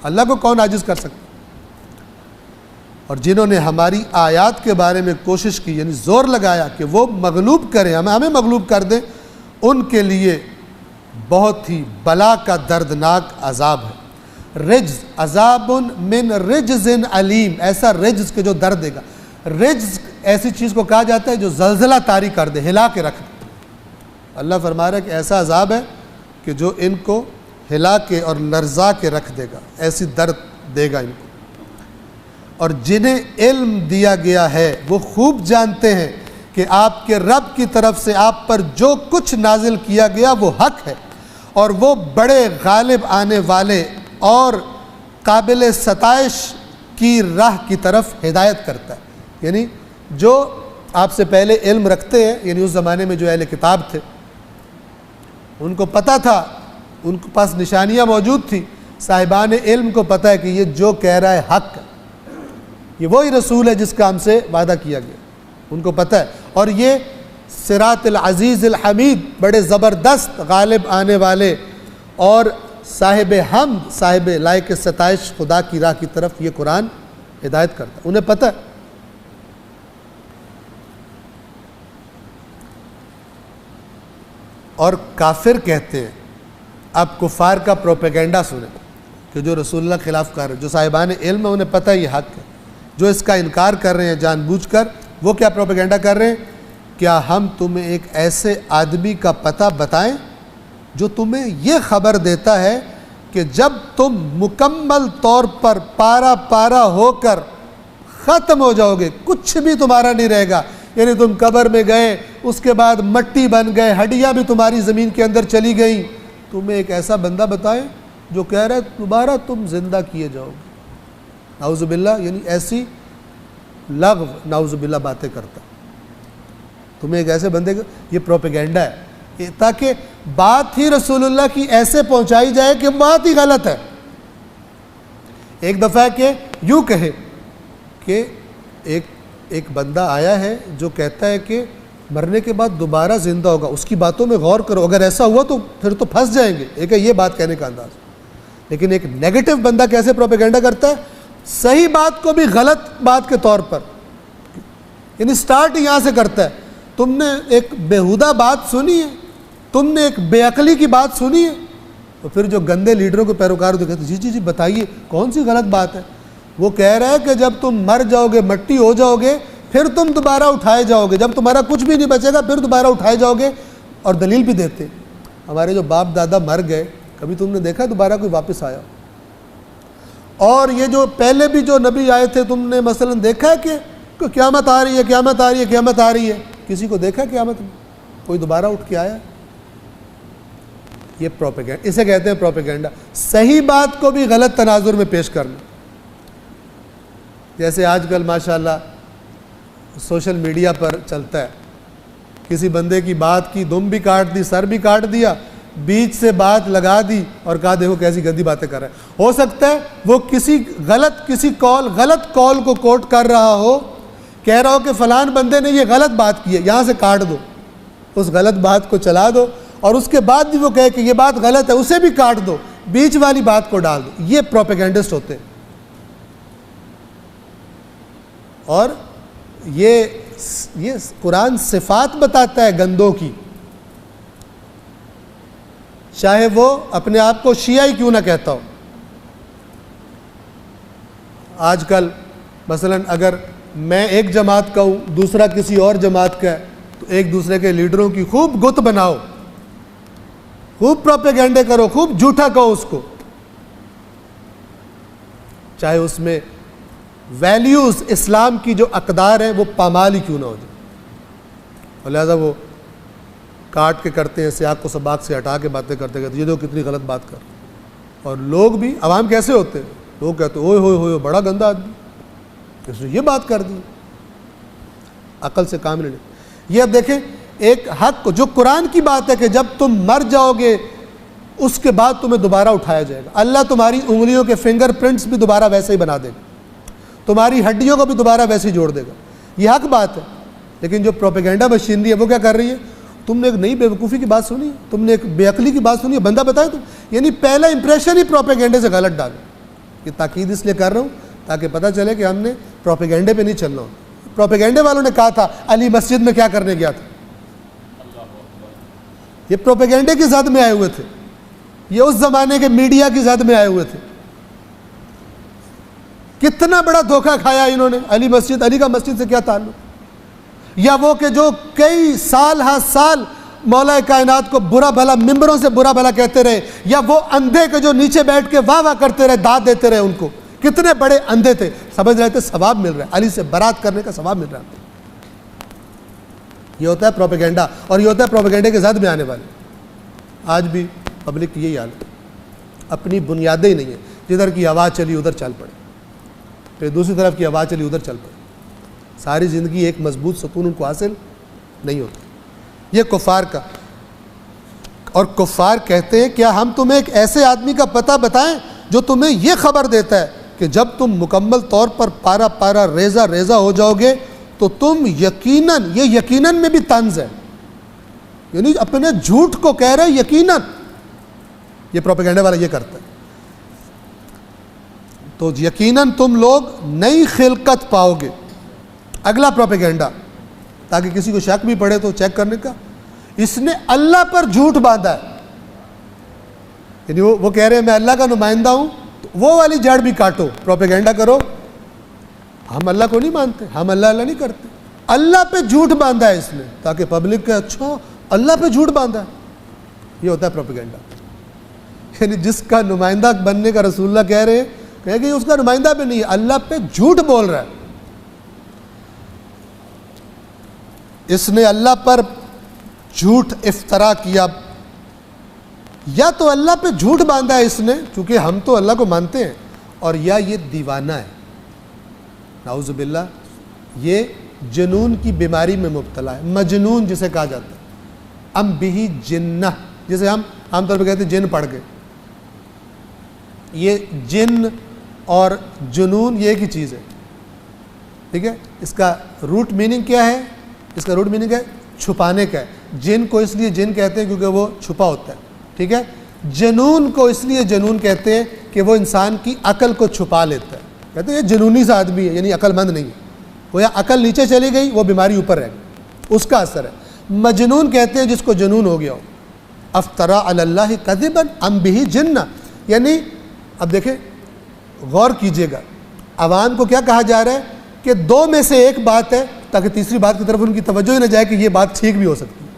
اللہ کو کون عاجز کر سکتا؟ اور جنہوں نے ہماری آیات کے بارے میں کوشش کی، یعنی زور لگایا کہ وہ مغلوب کریں، ہمیں مغلوب کر دیں، ان کے لیے بہت ہی بلا کا دردناک عذاب ہے۔ رجز، عذاب من رجز علیم، ایسا رجز کے جو درد دے گا۔ رجز ایسی چیز کو کہا جاتا ہے جو زلزلہ طاری کر دے، ہلا کے رکھ دے۔ اللہ فرما رہا ہے کہ ایسا عذاب ہے کہ جو ان کو ہلا کے اور لرزا کے رکھ دے گا، ایسی درد دے گا ان کو۔ اور جنہیں علم دیا گیا ہے وہ خوب جانتے ہیں کہ آپ کے رب کی طرف سے آپ پر جو کچھ نازل کیا گیا وہ حق ہے، اور وہ بڑے غالب آنے والے اور قابل ستائش کی راہ کی طرف ہدایت کرتا ہے۔ یعنی جو آپ سے پہلے علم رکھتے ہیں، یعنی اس زمانے میں جو اہل کتاب تھے، ان کو پتہ تھا، ان کے پاس نشانیاں موجود تھیں، صاحبان علم کو پتہ ہے کہ یہ جو کہہ رہا ہے حق ہے، یہ وہی رسول ہے جس کا ہم سے وعدہ کیا گیا، ان کو پتہ ہے۔ اور یہ صراط العزیز الحمید، بڑے زبردست غالب آنے والے اور صاحب حمد، صاحب لائق ستائش خدا کی راہ کی طرف یہ قرآن ہدایت کرتا ہے، انہیں پتہ ہے۔ اور کافر کہتے ہیں، اب کفار کا پروپیگنڈا سنیں کہ جو رسول اللہ خلاف کر رہے ہیں، جو صاحبان علم ہے انہیں پتہ ہے یہ حق ہے، جو اس کا انکار کر رہے ہیں جان بوجھ کر، وہ کیا پروپیگنڈا کر رہے ہیں؟ کیا ہم تمہیں ایک ایسے آدمی کا پتہ بتائیں جو تمہیں یہ خبر دیتا ہے کہ جب تم مکمل طور پر پارا پارا ہو کر ختم ہو جاؤ گے، کچھ بھی تمہارا نہیں رہے گا، یعنی تم قبر میں گئے، اس کے بعد مٹی بن گئے، ہڈیاں بھی تمہاری زمین کے اندر چلی گئیں، تمہیں ایک ایسا بندہ بتائیں جو کہہ رہا ہے دوبارہ تم زندہ کیے جاؤ گے۔ نعوذ باللہ، یعنی ایسی لغو نعوذ باللہ باتیں کرتا، تمہیں ایک ایسے بندے کا، یہ پروپیگنڈا ہے تاکہ بات ہی رسول اللہ کی ایسے پہنچائی جائے کہ بات ہی غلط ہے۔ ایک دفعہ کہ یوں کہے کہ ایک بندہ آیا ہے جو کہتا ہے کہ مرنے کے بعد دوبارہ زندہ ہوگا، اس کی باتوں میں غور کرو، اگر ایسا ہوا تو پھر تو پھنس جائیں گے۔ ایک ہے یہ بات کہنے کا انداز، لیکن ایک نیگیٹو بندہ کیسے پروپیگنڈا کرتا ہے؟ صحیح بات کو بھی غلط بات کے طور پر، یعنی سٹارٹ یہاں سے کرتا ہے۔ تم نے ایک بیہودہ بات سنی ہے، تم نے ایک بے عقلی کی بات سنی ہے، تو پھر جو گندے لیڈروں کو پیروکار تو کہتے ہیں جی بتائیے کون سی غلط بات ہے؟ وہ کہہ رہا ہے کہ جب تم مر جاؤ گے، مٹی ہو جاؤ گے، پھر تم دوبارہ اٹھائے جاؤ گے، جب تمہارا کچھ بھی نہیں بچے گا پھر دوبارہ اٹھائے جاؤ گے۔ اور دلیل بھی دیتے، ہمارے جو باپ دادا مر گئے، کبھی تم نے دیکھا دوبارہ کوئی واپس آیا؟ اور یہ جو پہلے بھی جو نبی آئے تھے، تم نے مثلا دیکھا ہے کہ قیامت آ رہی ہے، قیامت آ رہی ہے، قیامت آ رہی ہے؟ کسی کو دیکھا قیامت میں کوئی دوبارہ اٹھ کے آیا؟ یہ پروپیگنڈا، اسے کہتے ہیں پروپیگنڈا، صحیح بات کو بھی غلط تناظر میں پیش کرنا۔ جیسے آج کل ماشاءاللہ سوشل میڈیا پر چلتا ہے، کسی بندے کی بات کی دم بھی کاٹ دی، سر بھی کاٹ دیا، بیچ سے بات لگا دی اور کہا دیکھو کیسی گندی باتیں کر رہا ہے. ہو سکتا ہے وہ کسی غلط کال کو کوٹ کر رہا ہو, کہہ رہا ہو کہ فلان بندے نے یہ غلط بات کی ہے, یہاں سے کاٹ دو, اس غلط بات کو چلا دو, اور اس کے بعد بھی وہ کہے کہ یہ بات غلط ہے, اسے بھی کاٹ دو, بیچ والی بات کو ڈال دو. یہ پروپیگنڈسٹ ہوتے ہیں. اور یہ قرآن صفات بتاتا ہے گندوں کی, چاہے وہ اپنے آپ کو شیعہ کیوں نہ کہتا ہو. آج کل مثلا اگر میں ایک جماعت کا ہوں, دوسرا کسی اور جماعت کا ہے, تو ایک دوسرے کے لیڈروں کی خوب گت بناؤ, خوب پروپیگنڈے کرو, خوب جھوٹا کہو اس کو, چاہے اس میں ویلیوز اسلام کی جو اقدار ہیں وہ پامال ہی کیوں نہ ہو جائے. اور لہذا وہ کاٹ کے کرتے ہیں, سیاق کو سباق سے ہٹا کے باتیں کرتے یہ تو کتنی غلط بات کر. اور لوگ بھی عوام کیسے ہوتے ہیں, لوگ کہتے اوئے ہوئے ہوئے بڑا گندا آدمی, اس نے یہ بات کر دی. عقل سے کام نہیں. یہ اب دیکھیں ایک حق جو قرآن کی بات ہے کہ جب تم مر جاؤ گے اس کے بعد تمہیں دوبارہ اٹھایا جائے گا. اللہ تمہاری انگلیوں کے فنگر پرنٹس بھی دوبارہ ویسے ہی بنا دے گا, تمہاری ہڈیوں کو بھی دوبارہ ویسے ہی جوڑ دے گا. یہ حق بات ہے. لیکن جو پروپیگنڈا مشینری ہے وہ کیا کر رہی ہے, تم نے ایک نئی بے وقوفی کی بات سنی, تم نے ایک بے عقلی کی بات سنی ہے, بندہ بتائے تم, یعنی پہلا امپریشن ہی پروپیگنڈے سے غلط ڈالو. یہ تاکید اس لیے کر رہا ہوں تاکہ پتہ چلے کہ ہم نے پروپیگنڈے پہ نہیں چلنا. پروپیگنڈے والوں نے کہا تھا علی مسجد میں کیا کرنے گیا تھا, یہ پروپیگنڈے کی زد میں آئے ہوئے تھے, یہ اس زمانے کے میڈیا کی زد میں آئے ہوئے تھے. کتنا بڑا دھوکہ کھایا انہوں نے. علی کا مسجد سے کیا تعلق, یا وہ کہ جو کئی سال ہر سال مولا کائنات کو برا بھلا ممبروں سے برا بھلا کہتے رہے, یا وہ اندھے کے جو نیچے بیٹھ کے واہ واہ کرتے رہے, داد دیتے رہے ان کو. کتنے بڑے اندھے تھے, سمجھ رہے تھے ثواب مل رہا ہے, علی سے برات کرنے کا ثواب مل رہا ہے. یہ ہوتا ہے پروپیگنڈا, اور یہ ہوتا ہے پروپیگنڈے کے زد میں آنے والے. آج بھی پبلک کی یہی حال ہے, اپنی بنیادیں ہی نہیں ہیں. جدھر کی آواز چلی ادھر چل پڑے, پھر دوسری طرف کی آواز چلی ادھر چل پڑے. ساری زندگی ایک مضبوط ستون ان کو حاصل نہیں ہوتا. یہ کفار کا. اور کفار کہتے ہیں کیا ہم تمہیں ایک ایسے آدمی کا پتہ بتائیں جو تمہیں یہ خبر دیتا ہے کہ جب تم مکمل طور پر پارا پارا ریزہ ریزہ ہو جاؤ گے تو تم یقیناً, یہ یقیناً میں بھی طنز ہے, یعنی اپنے جھوٹ کو کہہ رہے یقیناً. یہ پروپیگنڈے والا یہ کرتا ہے. تو یقیناً تم لوگ نئی خلقت پاؤ گے. اگلا پروپیگنڈا, تاکہ کسی کو شک بھی پڑے تو چیک کرنے کا, اس نے اللہ پر جھوٹ باندھا ہے. یعنی وہ کہہ رہے ہیں میں اللہ کا نمائندہ ہوں, تو وہ والی جڑ بھی کاٹو, پروپیگنڈا کرو ہم اللہ کو نہیں مانتے, ہم اللہ نہیں کرتے. اللہ پہ جھوٹ باندھا ہے اس نے, تاکہ پبلک کہ اچھا اللہ پہ جھوٹ باندھا ہے. یہ ہوتا ہے پروپیگنڈا. یعنی جس کا نمائندہ بننے کا رسول اللہ کہہ رہے ہیں, کہے کہ اس کا نمائندہ بھی نہیں ہے, اللہ پہ جھوٹ بول رہا ہے. اس نے اللہ پر جھوٹ افترا کیا, یا تو اللہ پہ جھوٹ باندھا ہے اس نے, چونکہ ہم تو اللہ کو مانتے ہیں, اور یا یہ دیوانہ ہے, نعوذ باللہ, یہ جنون کی بیماری میں مبتلا ہے. مجنون جسے کہا جاتا ہے, ام بھی جنہ, جسے ہم عام طور پہ کہتے ہیں جن پڑھ گئے. یہ جن اور جنون یہ ایک ہی چیز ہے, ٹھیک ہے. اس کا روٹ میننگ کیا ہے, اس کا روٹ میننگ ہے چھپانے کا ہے. جن کو اس لیے جن کہتے ہیں کیونکہ وہ چھپا ہوتا ہے, ٹھیک ہے. جنون کو اس لیے جنون کہتے ہیں کہ وہ انسان کی عقل کو چھپا لیتا ہے. کہتے ہیں یہ جنونی سا آدمی ہے, یعنی عقل مند نہیں ہے, وہ یا عقل نیچے چلی گئی, وہ بیماری اوپر رہ گئی, اس کا اثر ہے. مجنون کہتے ہیں جس کو جنون ہو گیا ہو. افترا علی اللہ کذبا ام بہ جنہ, یعنی اب دیکھیں غور کیجئے گا, عوام کو کیا کہا جا رہا ہے کہ دو میں سے ایک بات ہے, تاکہ تیسری بات کی طرف ان کی توجہ ہی نہ جائے کہ یہ بات ٹھیک بھی ہو سکتی ہے.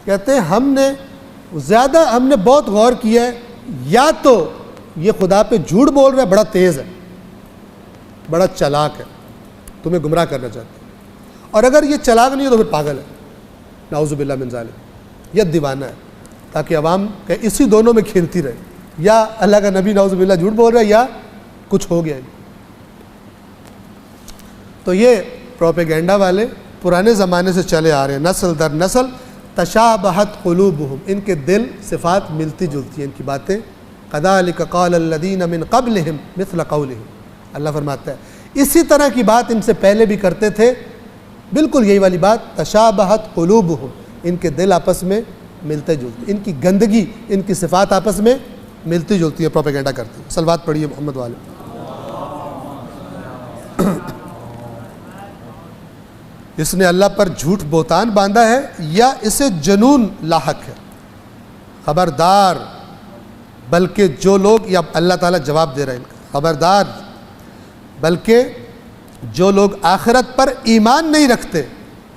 کہتے ہیں ہم نے بہت غور کیا ہے, یا تو یہ خدا پہ جھوٹ بول رہا ہے, بڑا تیز ہے, بڑا چلاک ہے, تمہیں گمراہ کرنا چاہتا ہے, اور اگر یہ چلاک نہیں ہے تو پھر پاگل ہے, نعوذ باللہ من ذالک, یہ دیوانہ ہے. تاکہ عوام کہ اسی دونوں میں کھیلتی رہے, یا اللہ کا نبی نعوذ باللہ جھوٹ بول رہا ہے یا کچھ ہو گیا ہے. تو یہ پروپیگنڈا والے پرانے زمانے سے چلے آ رہے ہیں, نسل در نسل تشابہت قلوبہم، ان کے دل صفات ملتی جلتی ہیں، ان کی باتیں. کذالک قال الذین من قبلہم مثل قولہم، اللہ فرماتا ہے اسی طرح کی بات ان سے پہلے بھی کرتے تھے، بالکل یہی والی بات. تشابہت قلوبہم، ان کے دل آپس میں ملتے جلتے، ان کی گندگی، ان کی صفات آپس میں ملتی جلتی ہے، پروپیگنڈا کرتے ہیں. صلوات پڑھیے محمد والے. اس نے اللہ پر جھوٹ بہتان باندھا ہے یا اسے جنون لاحق ہے. خبردار، بلکہ جو لوگ، یا اللہ تعالیٰ جواب دے رہے ہیں ان کا، خبردار بلکہ جو لوگ آخرت پر ایمان نہیں رکھتے،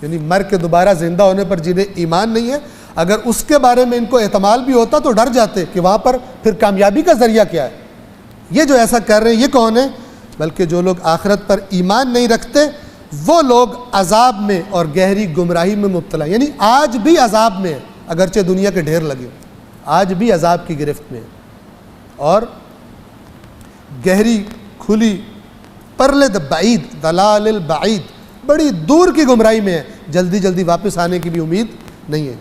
یعنی مر کے دوبارہ زندہ ہونے پر جنہیں ایمان نہیں ہے، اگر اس کے بارے میں ان کو احتمال بھی ہوتا تو ڈر جاتے کہ وہاں پر پھر کامیابی کا ذریعہ کیا ہے. یہ جو ایسا کر رہے ہیں یہ کون ہے؟ بلکہ جو لوگ آخرت پر ایمان نہیں رکھتے وہ لوگ عذاب میں اور گہری گمراہی میں مبتلا، یعنی آج بھی عذاب میں ہے، اگرچہ دنیا کے ڈھیر لگے، آج بھی عذاب کی گرفت میں ہے اور گہری کھلی پرلد بعید، دلال البعید، بڑی دور کی گمراہی میں ہے، جلدی جلدی واپس آنے کی بھی امید نہیں ہے.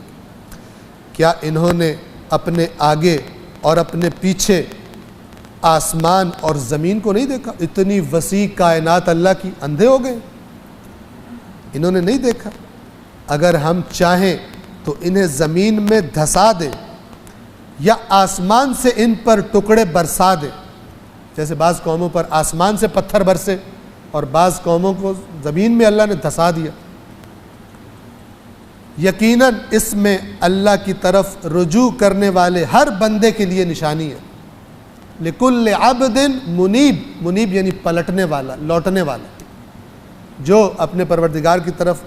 کیا انہوں نے اپنے آگے اور اپنے پیچھے آسمان اور زمین کو نہیں دیکھا؟ اتنی وسیع کائنات اللہ کی، اندھے ہو گئے؟ انہوں نے نہیں دیکھا؟ اگر ہم چاہیں تو انہیں زمین میں دھسا دیں یا آسمان سے ان پر ٹکڑے برسا دیں، جیسے بعض قوموں پر آسمان سے پتھر برسے اور بعض قوموں کو زمین میں اللہ نے دھسا دیا. یقیناً اس میں اللہ کی طرف رجوع کرنے والے ہر بندے کے لیے نشانی ہے. لکل عبد منیب، منیب یعنی پلٹنے والا، لوٹنے والا، جو اپنے پروردگار کی طرف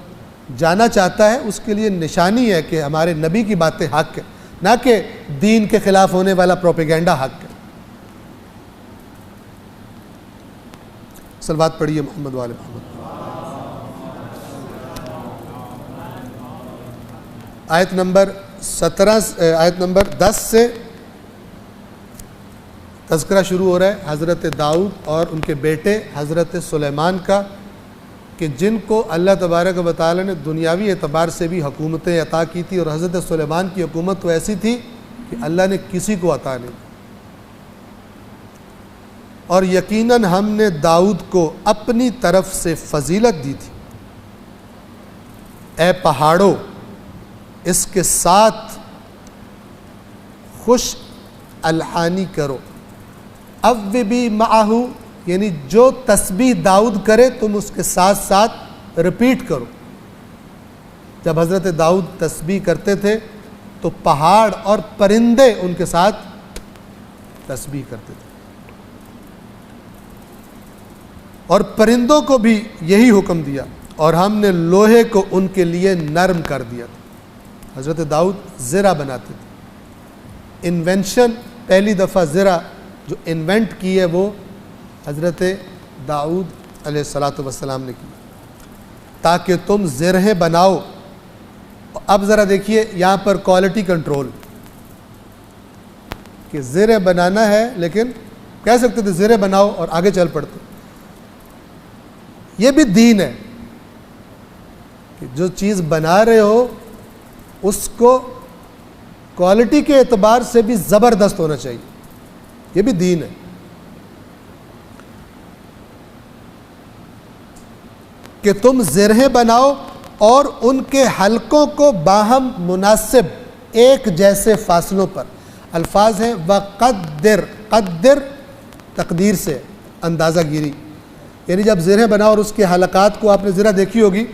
جانا چاہتا ہے اس کے لیے نشانی ہے کہ ہمارے نبی کی باتیں حق ہے، نہ کہ دین کے خلاف ہونے والا پروپیگنڈا حق ہے. صلوات پڑھیے محمد والے محمد. آیت نمبر 10 سے تذکرہ شروع ہو رہا ہے حضرت داؤد اور ان کے بیٹے حضرت سلیمان کا، کہ جن کو اللہ تبارک و تعالی نے دنیاوی اعتبار سے بھی حکومتیں عطا کی تھی، اور حضرت سلیمان کی حکومت تو ایسی تھی کہ اللہ نے کسی کو عطا نہیں. اور یقیناً ہم نے داؤد کو اپنی طرف سے فضیلت دی تھی. اے پہاڑوں، اس کے ساتھ خوش الحانی کرو. اوبی معہو یعنی جو تسبیح داؤد کرے تم اس کے ساتھ ساتھ رپیٹ کرو. جب حضرت داؤد تسبیح کرتے تھے تو پہاڑ اور پرندے ان کے ساتھ تسبیح کرتے تھے، اور پرندوں کو بھی یہی حکم دیا، اور ہم نے لوہے کو ان کے لیے نرم کر دیا تھا. حضرت داؤد زرہ بناتے تھے. انوینشن پہلی دفعہ زرہ جو انوینٹ کی ہے وہ حضرت داؤد علیہ السلام نے کی، تاکہ تم زرہیں بناؤ. اب ذرا دیکھیے یہاں پر کوالٹی کنٹرول، کہ زریں بنانا ہے لیکن کہہ سکتے تھے زریں بناؤ اور آگے چل پڑتے. یہ بھی دین ہے کہ جو چیز بنا رہے ہو اس کو کوالٹی کے اعتبار سے بھی زبردست ہونا چاہیے، یہ بھی دین ہے. کہ تم زرہیں بناؤ اور ان کے حلقوں کو باہم مناسب ایک جیسے فاصلوں پر. الفاظ ہیں وقدر، قدر تقدیر سے اندازہ گیری، یعنی جب زرہیں بناؤ اور اس کے حلقات کو، آپ نے زرہ دیکھی ہوگی،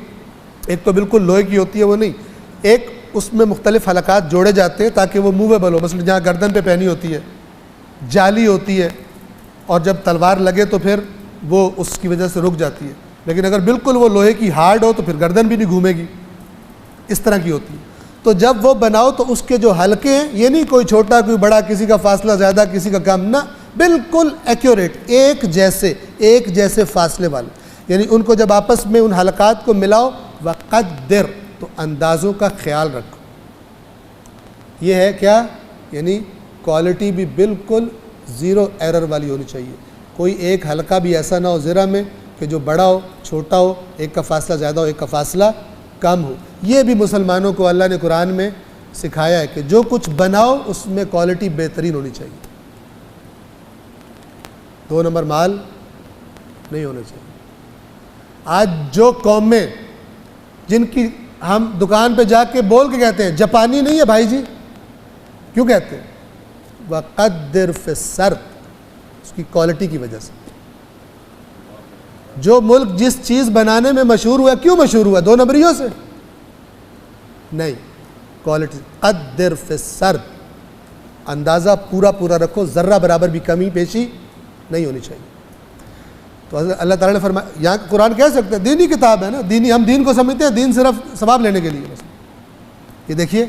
ایک تو بالکل لوہے کی ہوتی ہے وہ نہیں، ایک اس میں مختلف حلقات جوڑے جاتے ہیں تاکہ وہ موویبل ہو. مثلا جہاں گردن پہ پہنی ہوتی ہے جالی ہوتی ہے، اور جب تلوار لگے تو پھر وہ اس کی وجہ سے رک جاتی ہے، لیکن اگر بالکل وہ لوہے کی ہارڈ ہو تو پھر گردن بھی نہیں گھومے گی، اس طرح کی ہوتی ہے. تو جب وہ بناؤ تو اس کے جو حلقے ہیں یہ نہیں کوئی چھوٹا کوئی بڑا، کسی کا فاصلہ زیادہ کسی کا کم، نہ، بالکل ایکوریٹ، ایک جیسے فاصلے والے. یعنی ان کو جب آپس میں ان حلقات کو ملاؤ، وقدر، تو اندازوں کا خیال رکھو. یہ ہے کیا؟ یعنی کوالٹی بھی بالکل زیرو ایرر والی ہونی چاہیے. کوئی ایک حلقہ بھی ایسا نہ ہو زرہ میں کہ جو بڑا ہو، چھوٹا ہو، ایک کا فاصلہ زیادہ ہو، ایک کا فاصلہ کم ہو. یہ بھی مسلمانوں کو اللہ نے قرآن میں سکھایا ہے کہ جو کچھ بناؤ اس میں کوالٹی بہترین ہونی چاہیے. 2 نمبر مال نہیں ہونا چاہیے. آج جو قومیں جن کی ہم دکان پہ جا کے بول کے کہتے ہیں جاپانی نہیں ہے بھائی جی, کیوں کہتے ہیں؟ وَقَدِّرْ فِي السَّرْدِ, اس کی کوالٹی کی وجہ سے. جو ملک جس چیز بنانے میں مشہور ہوا, کیوں مشہور ہوا؟ 2 نمبریوں سے نہیں, کوالٹی. قدر فی السرد, اندازہ پورا رکھو, ذرہ برابر بھی کمی پیشی نہیں ہونی چاہیے. تو اللہ تعالیٰ نے فرمایا, یہاں قرآن کہہ سکتے ہیں دینی کتاب ہے نا, دینی, ہم دین کو سمجھتے ہیں دین صرف ثواب لینے کے لیے بس. یہ دیکھیے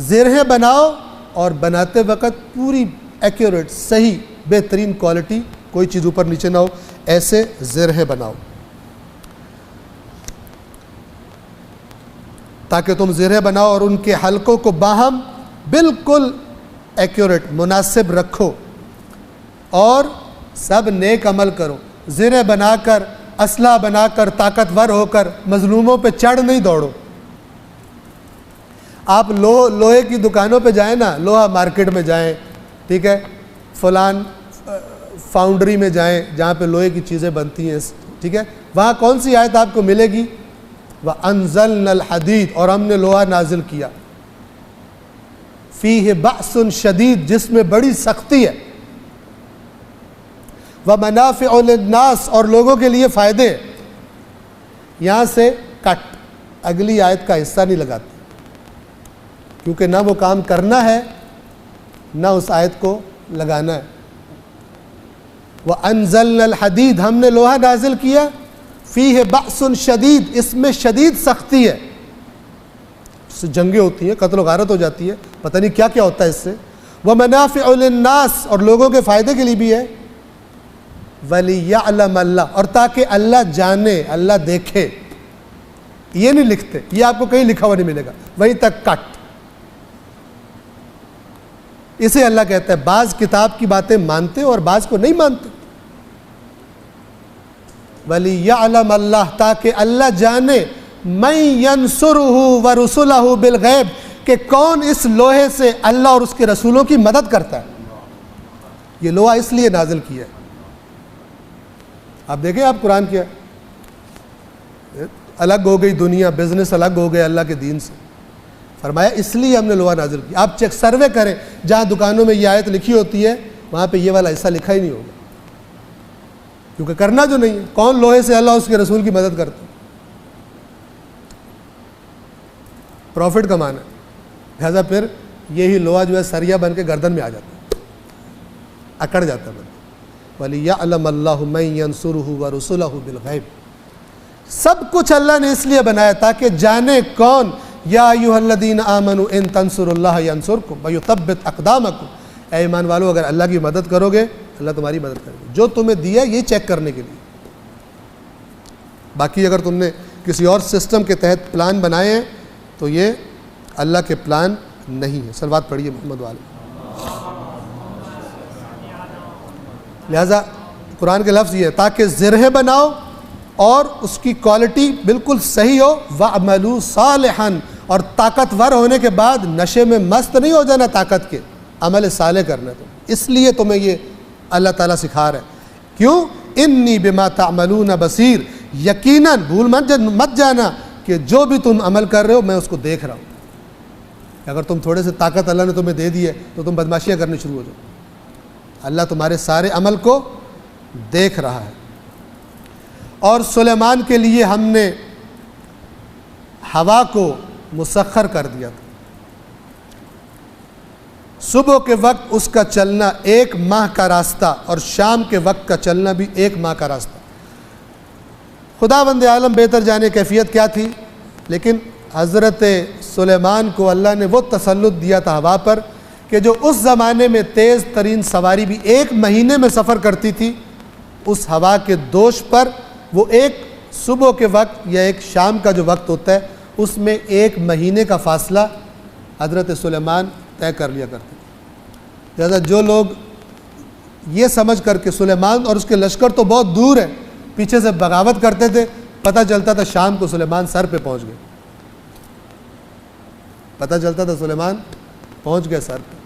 زرہیں بناؤ اور بناتے وقت پوری ایکوریٹ, صحیح, بہترین کوالٹی, کوئی چیز اوپر نیچے نہ ہو, ایسے زرہیں بناؤ تاکہ تم زرہیں بناؤ اور ان کے حلقوں کو باہم بالکل ایکوریٹ, مناسب رکھو اور سب نیک عمل کرو. زرہیں بنا کر, اسلحہ بنا کر, طاقتور ہو کر مظلوموں پہ چڑھ نہیں دوڑو. آپ لوہے کی دکانوں پہ جائیں نا, لوہا مارکیٹ میں جائیں, ٹھیک ہے, فلان فاؤنڈری میں جائیں جہاں پہ لوہے کی چیزیں بنتی ہیں, ٹھیک ہے, وہاں کون سی آیت آپ کو ملے گی؟ وَأَنزَلْنَا الْحَدِيدَ, اور ہم نے لوہا نازل کیا, فِيهِ بَأْسٌ شَدِيد, جس میں بڑی سختی ہے, وَمَنَافِعُ لِلنَّاسِ, اور لوگوں کے لیے فائدے. یہاں سے کٹ, اگلی آیت کا حصہ نہیں لگاتے کیونکہ نہ وہ کام کرنا ہے نہ اس آیت کو لگانا ہے. وَأَنزَلْنَا الْحَدِيدَ, ہم نے لوہا نازل کیا, فِيهِ بَأْسٌ شَدِيد, اس میں شدید سختی ہے, اس سے جنگیں ہوتی ہیں, قتل و غارت ہو جاتی ہے, پتہ نہیں کیا کیا ہوتا ہے اس سے. وَمَنَافِعُ لِلنَّاسِ, اور لوگوں کے فائدے کے لیے بھی ہے. وَلِيَعْلَمَ اللَّهُ, اور تاکہ اللہ جانے, اللہ دیکھے. یہ نہیں لکھتے, یہ آپ کو کہیں لکھا ہوا نہیں ملے گا, وہیں تک کٹ. اسے اللہ کہتا ہے بعض کتاب کی باتیں مانتے اور بعض کو نہیں مانتے. وَلِيَعْلَمَ اللَّهُ, تاکہ اللہ جانے, مَن يَنصُرُهُ وَرُسُلَهُ بِالْغَیب, کہ کون اس لوہے سے اللہ اور اس کے رسولوں کی مدد کرتا ہے. یہ لوہا اس لیے نازل کیا ہے. آپ دیکھیں, آپ قرآن کیا الگ ہو گئی دنیا, بزنس الگ ہو گئے اللہ کے دین سے. فرمایا اس لیے ہم نے لوہا نازل کیا. آپ چیک سروے کریں, جہاں دکانوں میں یہ آیت لکھی ہوتی ہے وہاں پہ یہ والا حصہ لکھا ہی نہیں ہوگا, کیونکہ کرنا جو نہیں ہے. کون لوہے سے اللہ اور اس کے رسول کی مدد کرتا ہے؟ پروفٹ کمانا ہے. لہذا پھر یہی لوہا جو ہے سریا بن کے گردن میں آ جاتا ہے, اکڑ جاتا ہے بندہ. وَلِيَعْلَمَ اللَّهُ مَن يَنصُرُهُ وَرُسُلَهُ بِالْغَیب, سب کچھ اللہ نے اس لیے بنایا تاکہ جانے کون. یا ایھا الذین آمنوا ان تنصروا اللہ ینصرکم ویثبت اقدامکم, اے ایمان والو اگر اللہ کی مدد کرو گے اللہ تمہاری مدد کرے گا. جو تمہیں دیا یہ چیک کرنے کے لیے. باقی اگر تم نے کسی اور سسٹم کے تحت پلان بنائے ہیں تو یہ اللہ کے پلان نہیں ہے. صلوات پڑھیے محمد والے. لہذا قرآن کے لفظ یہ ہے تاکہ زرہیں بناؤ اور اس کی کوالٹی بالکل صحیح ہو. وَعْمَلُوا صَالِحًا, اور طاقتور ہونے کے بعد نشے میں مست نہیں ہو جانا, طاقت کے عمل صالح کرنا. تو اس لیے تمہیں یہ اللہ تعالیٰ سکھا رہا ہے. کیوں؟ انی بما تعملون بصیر, یقیناً بھول مت جانا کہ جو بھی تم عمل کر رہے ہو میں اس کو دیکھ رہا ہوں. اگر تم تھوڑے سے طاقت اللہ نے تمہیں دے دی ہے تو تم بدماشیاں کرنے شروع ہو جاؤ. اللہ تمہارے سارے عمل کو دیکھ رہا ہے. اور سلیمان کے لیے ہم نے ہوا کو مسخر کر دیا تھا. صبح کے وقت اس کا چلنا 1 ماہ کا راستہ اور شام کے وقت کا چلنا بھی 1 ماہ کا راستہ. خداوند عالم بہتر جانے کیفیت کیا تھی, لیکن حضرت سلیمان کو اللہ نے وہ تسلط دیا تھا ہوا پر کہ جو اس زمانے میں تیز ترین سواری بھی 1 مہینے میں سفر کرتی تھی, اس ہوا کے دوش پر وہ ایک صبح کے وقت یا ایک شام کا جو وقت ہوتا ہے اس میں 1 مہینے کا فاصلہ حضرت سلیمان طے کر لیا کرتے تھے. لہذا جو لوگ یہ سمجھ کر کہ سلیمان اور اس کے لشکر تو بہت دور ہے, پیچھے سے بغاوت کرتے تھے, پتہ چلتا تھا شام کو سلیمان سر پہ پہنچ گئے، پتہ چلتا تھا سلیمان پہنچ گئے سر پہ۔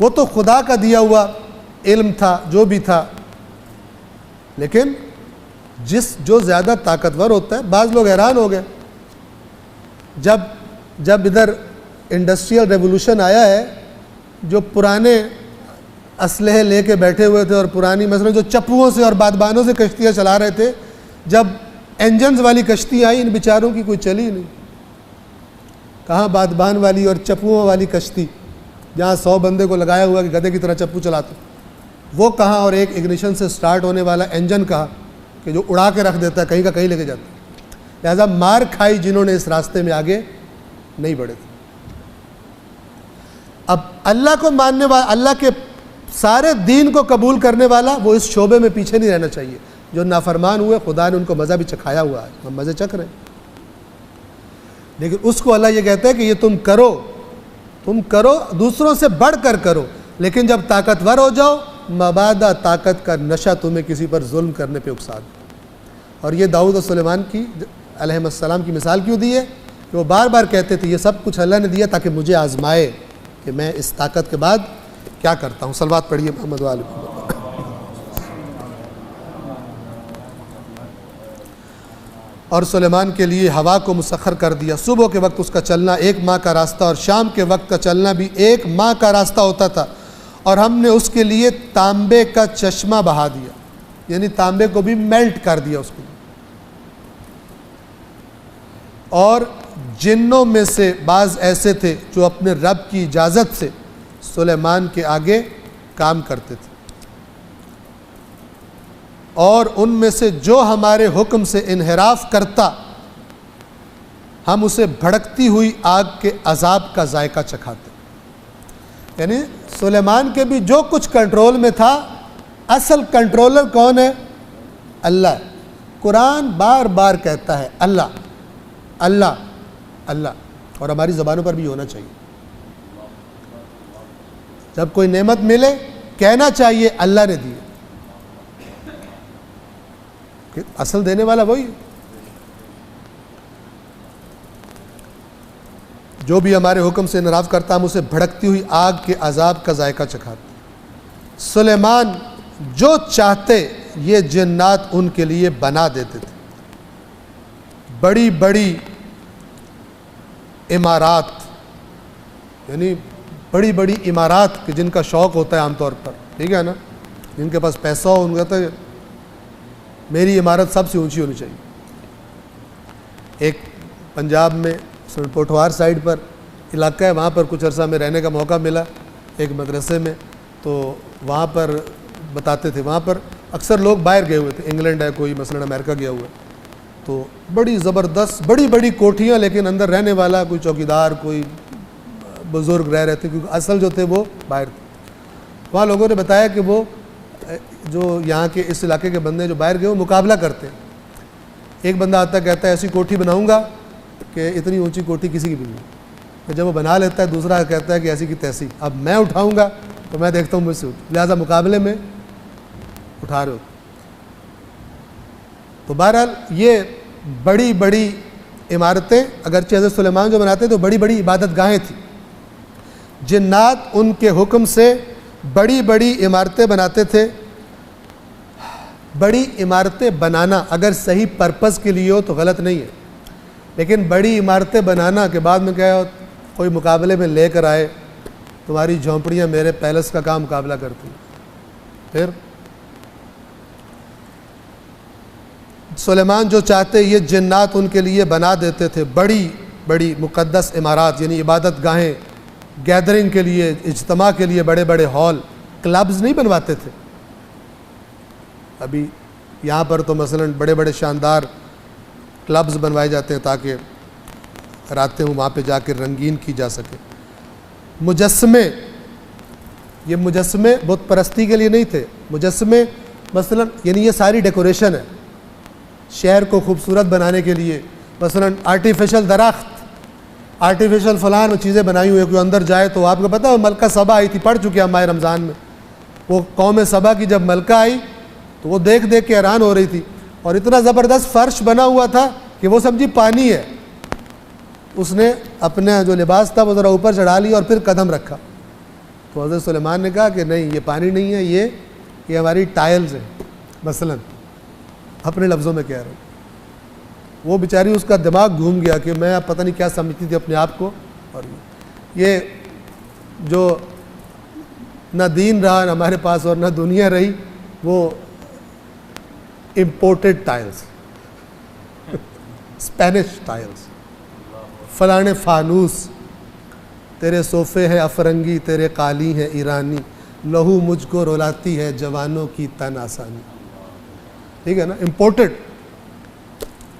وہ تو خدا کا دیا ہوا علم تھا جو بھی تھا، لیکن جو زیادہ طاقتور ہوتا ہے، بعض لوگ حیران ہو گئے جب ادھر انڈسٹریل ریولوشن آیا ہے، جو پرانے اسلحے لے کے بیٹھے ہوئے تھے اور پرانی مثلا جو چپوؤں سے اور بادبانوں سے کشتیاں چلا رہے تھے، جب انجنز والی کشتی آئی ان بیچاروں کی کوئی چلی نہیں۔ کہاں بادبان والی اور چپوؤں والی کشتی جہاں 100 بندے کو لگایا ہوا کہ گدھے کی طرح چپو چلاتے، وہ کہاں، اور ایک اگنیشن سے سٹارٹ ہونے والا انجن کہاں کہ جو اڑا کے رکھ دیتا ہے، کہیں کا کہیں لے کے جاتا ہے۔ لہذا مار کھائی جنہوں نے اس راستے میں آگے نہیں بڑھے تھے۔ اب اللہ کو ماننے والا، اللہ کے سارے دین کو قبول کرنے والا، وہ اس شعبے میں پیچھے نہیں رہنا چاہیے۔ جو نافرمان ہوئے، خدا نے ان کو مزہ بھی چکھایا ہوا ہے، ہم مزے چکھ رہے ہیں، لیکن اس کو اللہ یہ کہتا ہے کہ یہ تم کرو دوسروں سے بڑھ کر کرو، لیکن جب طاقتور ہو جاؤ مبادا طاقت کا نشہ تمہیں کسی پر ظلم کرنے پہ اکسا دے۔ اور یہ داؤد و سلیمان کی علیہ السلام کی مثال کیوں دی ہے کہ وہ بار بار کہتے تھے یہ سب کچھ اللہ نے دیا تاکہ مجھے آزمائے کہ میں اس طاقت کے بعد کیا کرتا ہوں۔ صلوات پڑھیے محمد و آل محمد۔ اور سلیمان کے لیے ہوا کو مسخر کر دیا، صبح کے وقت اس کا چلنا 1 ماہ کا راستہ اور شام کے وقت کا چلنا بھی 1 ماہ کا راستہ ہوتا تھا، اور ہم نے اس کے لیے تانبے کا چشمہ بہا دیا، یعنی تانبے کو بھی میلٹ کر دیا اس کو۔ اور جنوں میں سے بعض ایسے تھے جو اپنے رب کی اجازت سے سلیمان کے آگے کام کرتے تھے، اور ان میں سے جو ہمارے حکم سے انحراف کرتا ہم اسے بھڑکتی ہوئی آگ کے عذاب کا ذائقہ چکھاتے۔ یعنی سلیمان کے بھی جو کچھ کنٹرول میں تھا، اصل کنٹرولر کون ہے؟ اللہ ہے۔ قرآن بار بار کہتا ہے اللہ اللہ اللہ، اور ہماری زبانوں پر بھی ہونا چاہیے۔ جب کوئی نعمت ملے کہنا چاہیے اللہ نے دی، اصل دینے والا وہی ہے۔ جو بھی ہمارے حکم سے انحراف کرتا ہم اسے بھڑکتی ہوئی آگ کے عذاب کا ذائقہ چکھاتے۔ سلیمان جو چاہتے یہ جنات ان کے لیے بنا دیتے تھے، بڑی بڑی عمارات، یعنی بڑی بڑی عمارات کہ جن کا شوق ہوتا ہے عام طور پر، ٹھیک ہے نا، جن کے پاس پیسہ ہو ان کا تو میری عمارت سب سے اونچی ہونی چاہیے۔ ایک پنجاب میں پوٹھوار سائڈ پر علاقہ ہے، وہاں پر کچھ عرصہ میں رہنے کا موقع ملا ایک مدرسے میں، تو وہاں پر بتاتے تھے وہاں پر اکثر لوگ باہر گئے ہوئے تھے، انگلینڈ ہے کوئی، مثلا امریکہ گیا ہوا ہے، تو بڑی زبردست بڑی بڑی کوٹھیاں، لیکن اندر رہنے والا کوئی چوکیدار کوئی بزرگ رہ رہے تھے، کیونکہ اصل جو تھے وہ باہر تھے۔ وہاں لوگوں نے بتایا کہ وہ جو یہاں کے اس علاقے کے بندے جو باہر گئے وہ مقابلہ کرتے ہیں۔ ایک بندہ آتا کہتا ہے ایسی کوٹھی بناؤں گا کہ اتنی اونچی کوٹھی کسی کی بھی نہیں، جب وہ بنا لیتا ہے دوسرا کہتا ہے کہ ایسی کی تیسی، اب میں اٹھاؤں گا تو میں دیکھتا ہوں مجھ سے، لہٰذا مقابلے میں اٹھا رہے ہو۔ تو بہرحال یہ بڑی بڑی عمارتیں، اگرچہ حضرت سلیمان جو بناتے تو بڑی بڑی عبادت گاہیں تھیں، جنات ان کے حکم سے بڑی بڑی عمارتیں بناتے تھے۔ بڑی عمارتیں بنانا اگر صحیح پرپس کے لیے ہو تو غلط نہیں ہے، لیکن بڑی عمارتیں بنانا کہ بعد میں کیا کوئی مقابلے میں لے کر آئے تمہاری جھونپڑیاں میرے پیلس کا کام مقابلہ کرتی ہیں۔ پھر سلیمان جو چاہتے یہ جنات ان کے لیے بنا دیتے تھے، بڑی بڑی مقدس عمارات، یعنی عبادت گاہیں، گیدرنگ کے لیے، اجتماع کے لیے بڑے بڑے ہال، کلبز نہیں بنواتے تھے۔ ابھی یہاں پر تو مثلا بڑے بڑے شاندار کلبز بنوائے جاتے ہیں تاکہ راتیں وہاں پہ جا کے رنگین کی جا سکے۔ مجسمے، یہ مجسمے بت پرستی کے لیے نہیں تھے، مجسمے مثلا یعنی یہ ساری ڈیکوریشن ہے شہر کو خوبصورت بنانے کے لیے، مثلا آرٹیفیشل درخت، آرٹیفیشل فلان چیزیں بنائی ہوئی، کوئی اندر جائے تو آپ کو پتہ ہے ملکہ سبا آئی تھی، پڑھ چکے ہم ماہ رمضان میں، وہ قوم سبا کی جب ملکہ آئی تو وہ دیکھ دیکھ کے حیران ہو رہی تھی اور اتنا زبردست فرش بنا ہوا تھا کہ وہ سمجھی پانی ہے. اس نے اپنا جو لباس تھا وہ ذرا اوپر چڑھا لیا اور پھر قدم رکھا. تو حضرت سلیمان نے کہا کہ نہیں، یہ پانی نہیں ہے، یہ ہماری ٹائلز ہیں مثلا، اپنے لفظوں میں کہہ رہا ہوں. وہ بیچاری اس کا دماغ گھوم گیا کہ میں اب پتہ نہیں کیا سمجھتی تھی اپنے آپ کو، اور یہ جو نہ دین رہا نہ ہمارے پاس اور نہ دنیا رہی، وہ امپورٹڈ ٹائلز، اسپینش ٹائلز، فلانے فانوس، تیرے صوفے ہیں افرنگی، تیرے قالی ہیں ایرانی، لہو مجھ کو رلاتی ہے جوانوں کی تن آسانی. ٹھیک ہے نا، امپورٹڈ،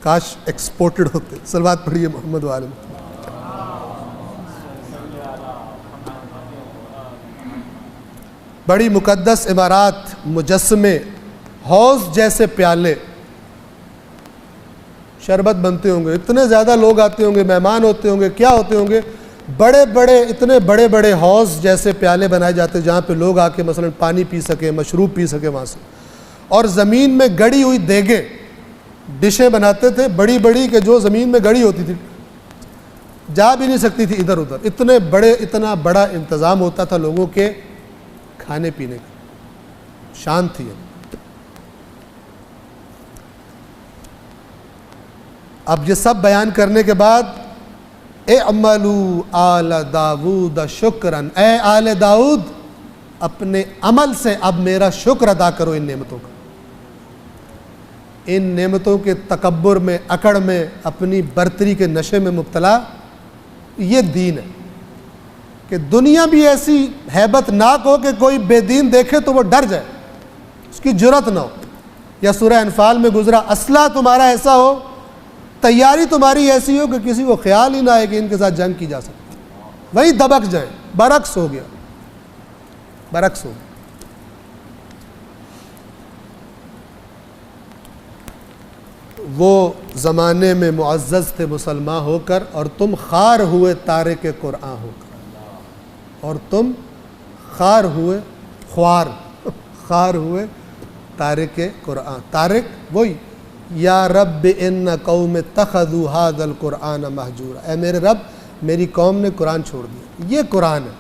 کاش ایکسپورٹڈ ہوتے. صلوات پڑھیے محمد وعلم. بڑی مقدس عمارات، مجسمے، حوض جیسے پیالے، شربت بنتے ہوں گے، اتنے زیادہ لوگ آتے ہوں گے، مہمان ہوتے ہوں گے، کیا ہوتے ہوں گے، بڑے بڑے اتنے بڑے بڑے حوض جیسے پیالے بنائے جاتے جہاں پہ لوگ آ کے مثلا پانی پی سکیں، مشروب پی سکیں وہاں سے. اور زمین میں گڑی ہوئی دیگیں، ڈشیں بناتے تھے بڑی بڑی کہ جو زمین میں گڑی ہوتی تھی جا بھی نہیں سکتی تھی ادھر ادھر. اتنا بڑا انتظام ہوتا تھا لوگوں کے کھانے پینے کا. شان تھی. اب یہ سب بیان کرنے کے بعد اعملوا آل داود شکرن، اے آل داؤد اپنے عمل سے اب میرا شکر ادا کرو ان نعمتوں کا. ان نعمتوں کے تکبر میں، اکڑ میں، اپنی برتری کے نشے میں مبتلا، یہ دین ہے. کہ دنیا بھی ایسی ہیبت ناک ہو کہ کوئی بے دین دیکھے تو وہ ڈر جائے، اس کی جرأت نہ ہو. یا سورہ انفال میں گزرا، اسلحہ تمہارا ایسا ہو، تیاری تمہاری ایسی ہو کہ کسی کو خیال ہی نہ آئے کہ ان کے ساتھ جنگ کی جا سکتی، وہی دبک جائیں. برعکس ہو گیا، برعکس ہو گیا. وہ زمانے میں معزز تھے مسلمان ہو کر، اور تم خوار ہوئے تارک قرآن ہو کر. اور تم خوار ہوئے تارک قرآن. تارک وہی، یا رب ان قوم اتخذوا ھذا القرآن مہجورا، اے میرے رب میری قوم نے قرآن چھوڑ دیا. یہ قرآن ہے،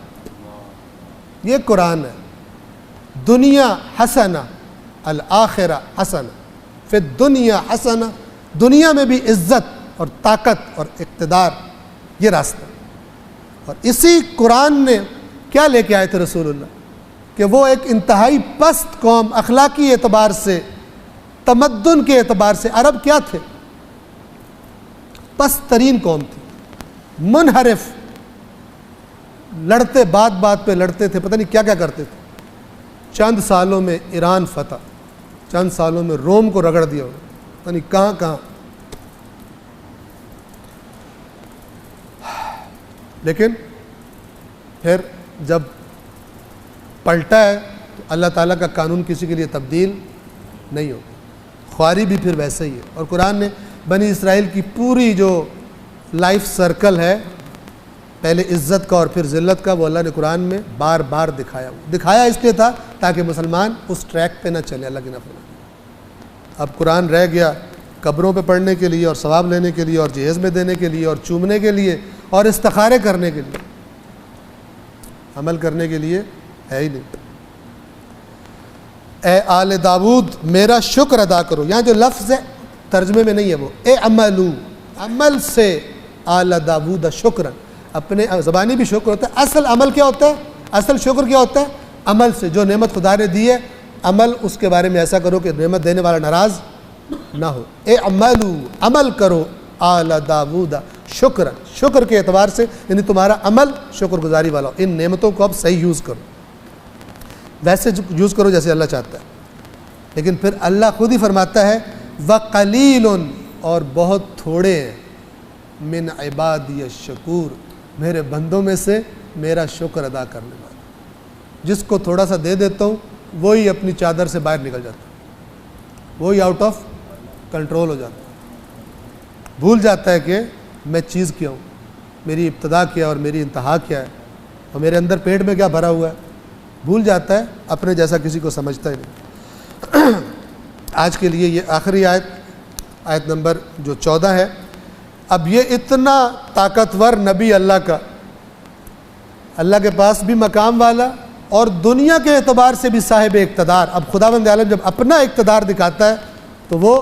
یہ قرآن ہے. دنیا حسنہ الآخرہ حسنہ، فی الدنیا حسنہ، دنیا میں بھی عزت اور طاقت اور اقتدار، یہ راستہ. اور اسی قرآن نے کیا لے کے آئے تھے رسول اللہ، کہ وہ ایک انتہائی پست قوم، اخلاقی اعتبار سے، تمدن کے اعتبار سے عرب کیا تھے؟ پست ترین قوم تھی، منحرف، لڑتے بات پہ لڑتے تھے، پتہ نہیں کیا کیا کرتے تھے. چند سالوں میں ایران فتح، چند سالوں میں روم کو رگڑ دیا، پتہ نہیں کہاں کہاں. لیکن پھر جب پلٹا ہے تو اللہ تعالیٰ کا قانون کسی کے لیے تبدیل نہیں ہوتا. خواری بھی پھر ویسے ہی ہے. اور قرآن نے بنی اسرائیل کی پوری جو لائف سرکل ہے، پہلے عزت کا اور پھر ذلت کا، وہ اللہ نے قرآن میں بار بار دکھایا اس لیے تھا تاکہ مسلمان اس ٹریک پہ نہ چلے اللہ کی نافرمانی. اب قرآن رہ گیا قبروں پہ پڑھنے کے لیے اور ثواب لینے کے لیے اور جہیز میں دینے کے لیے اور چومنے کے لیے اور استخارے کرنے کے لیے، عمل کرنے کے لیے ہے ہی نہیں. اے آل داود میرا شکر ادا کرو. یہاں جو لفظ ہے ترجمے میں نہیں ہے، وہ اعملوا، عمل سے، آل داود شکرا، اپنے زبانی بھی شکر ہوتا ہے. اصل عمل کیا ہوتا ہے؟ اصل شکر کیا ہوتا ہے؟ عمل سے. جو نعمت خدا نے دی ہے، عمل اس کے بارے میں ایسا کرو کہ نعمت دینے والا ناراض نہ ہو. اعملوا، عمل کرو، آل داود شکرا، شکر کے اعتبار سے، یعنی تمہارا عمل شکر گزاری والا ہو. ان نعمتوں کو اب صحیح یوز کرو، ویسے یوز کرو جیسے اللہ چاہتا ہے. لیکن پھر اللہ خود ہی فرماتا ہے وَقَلِيلٌ، اور بہت تھوڑے ہیں، من عبادی الشکور، میرے بندوں میں سے میرا شکر ادا کرنے والا. جس کو تھوڑا سا دے دیتا ہوں وہی اپنی چادر سے باہر نکل جاتا ہے، وہی آؤٹ آف کنٹرول ہو جاتا ہے، بھول جاتا ہے کہ میں چیز کیا ہوں، میری ابتدا کیا اور میری انتہا کیا ہے، اور میرے اندر پیٹ میں کیا بھرا ہوا ہے. بھول جاتا ہے، اپنے جیسا کسی کو سمجھتا ہی نہیں. آج کے لیے یہ آخری آیت آیت نمبر جو 14 ہے. اب یہ اتنا طاقتور نبی اللہ کا، اللہ کے پاس بھی مقام والا اور دنیا کے اعتبار سے بھی صاحب اقتدار. اب خداوند عالم جب اپنا اقتدار دکھاتا ہے تو وہ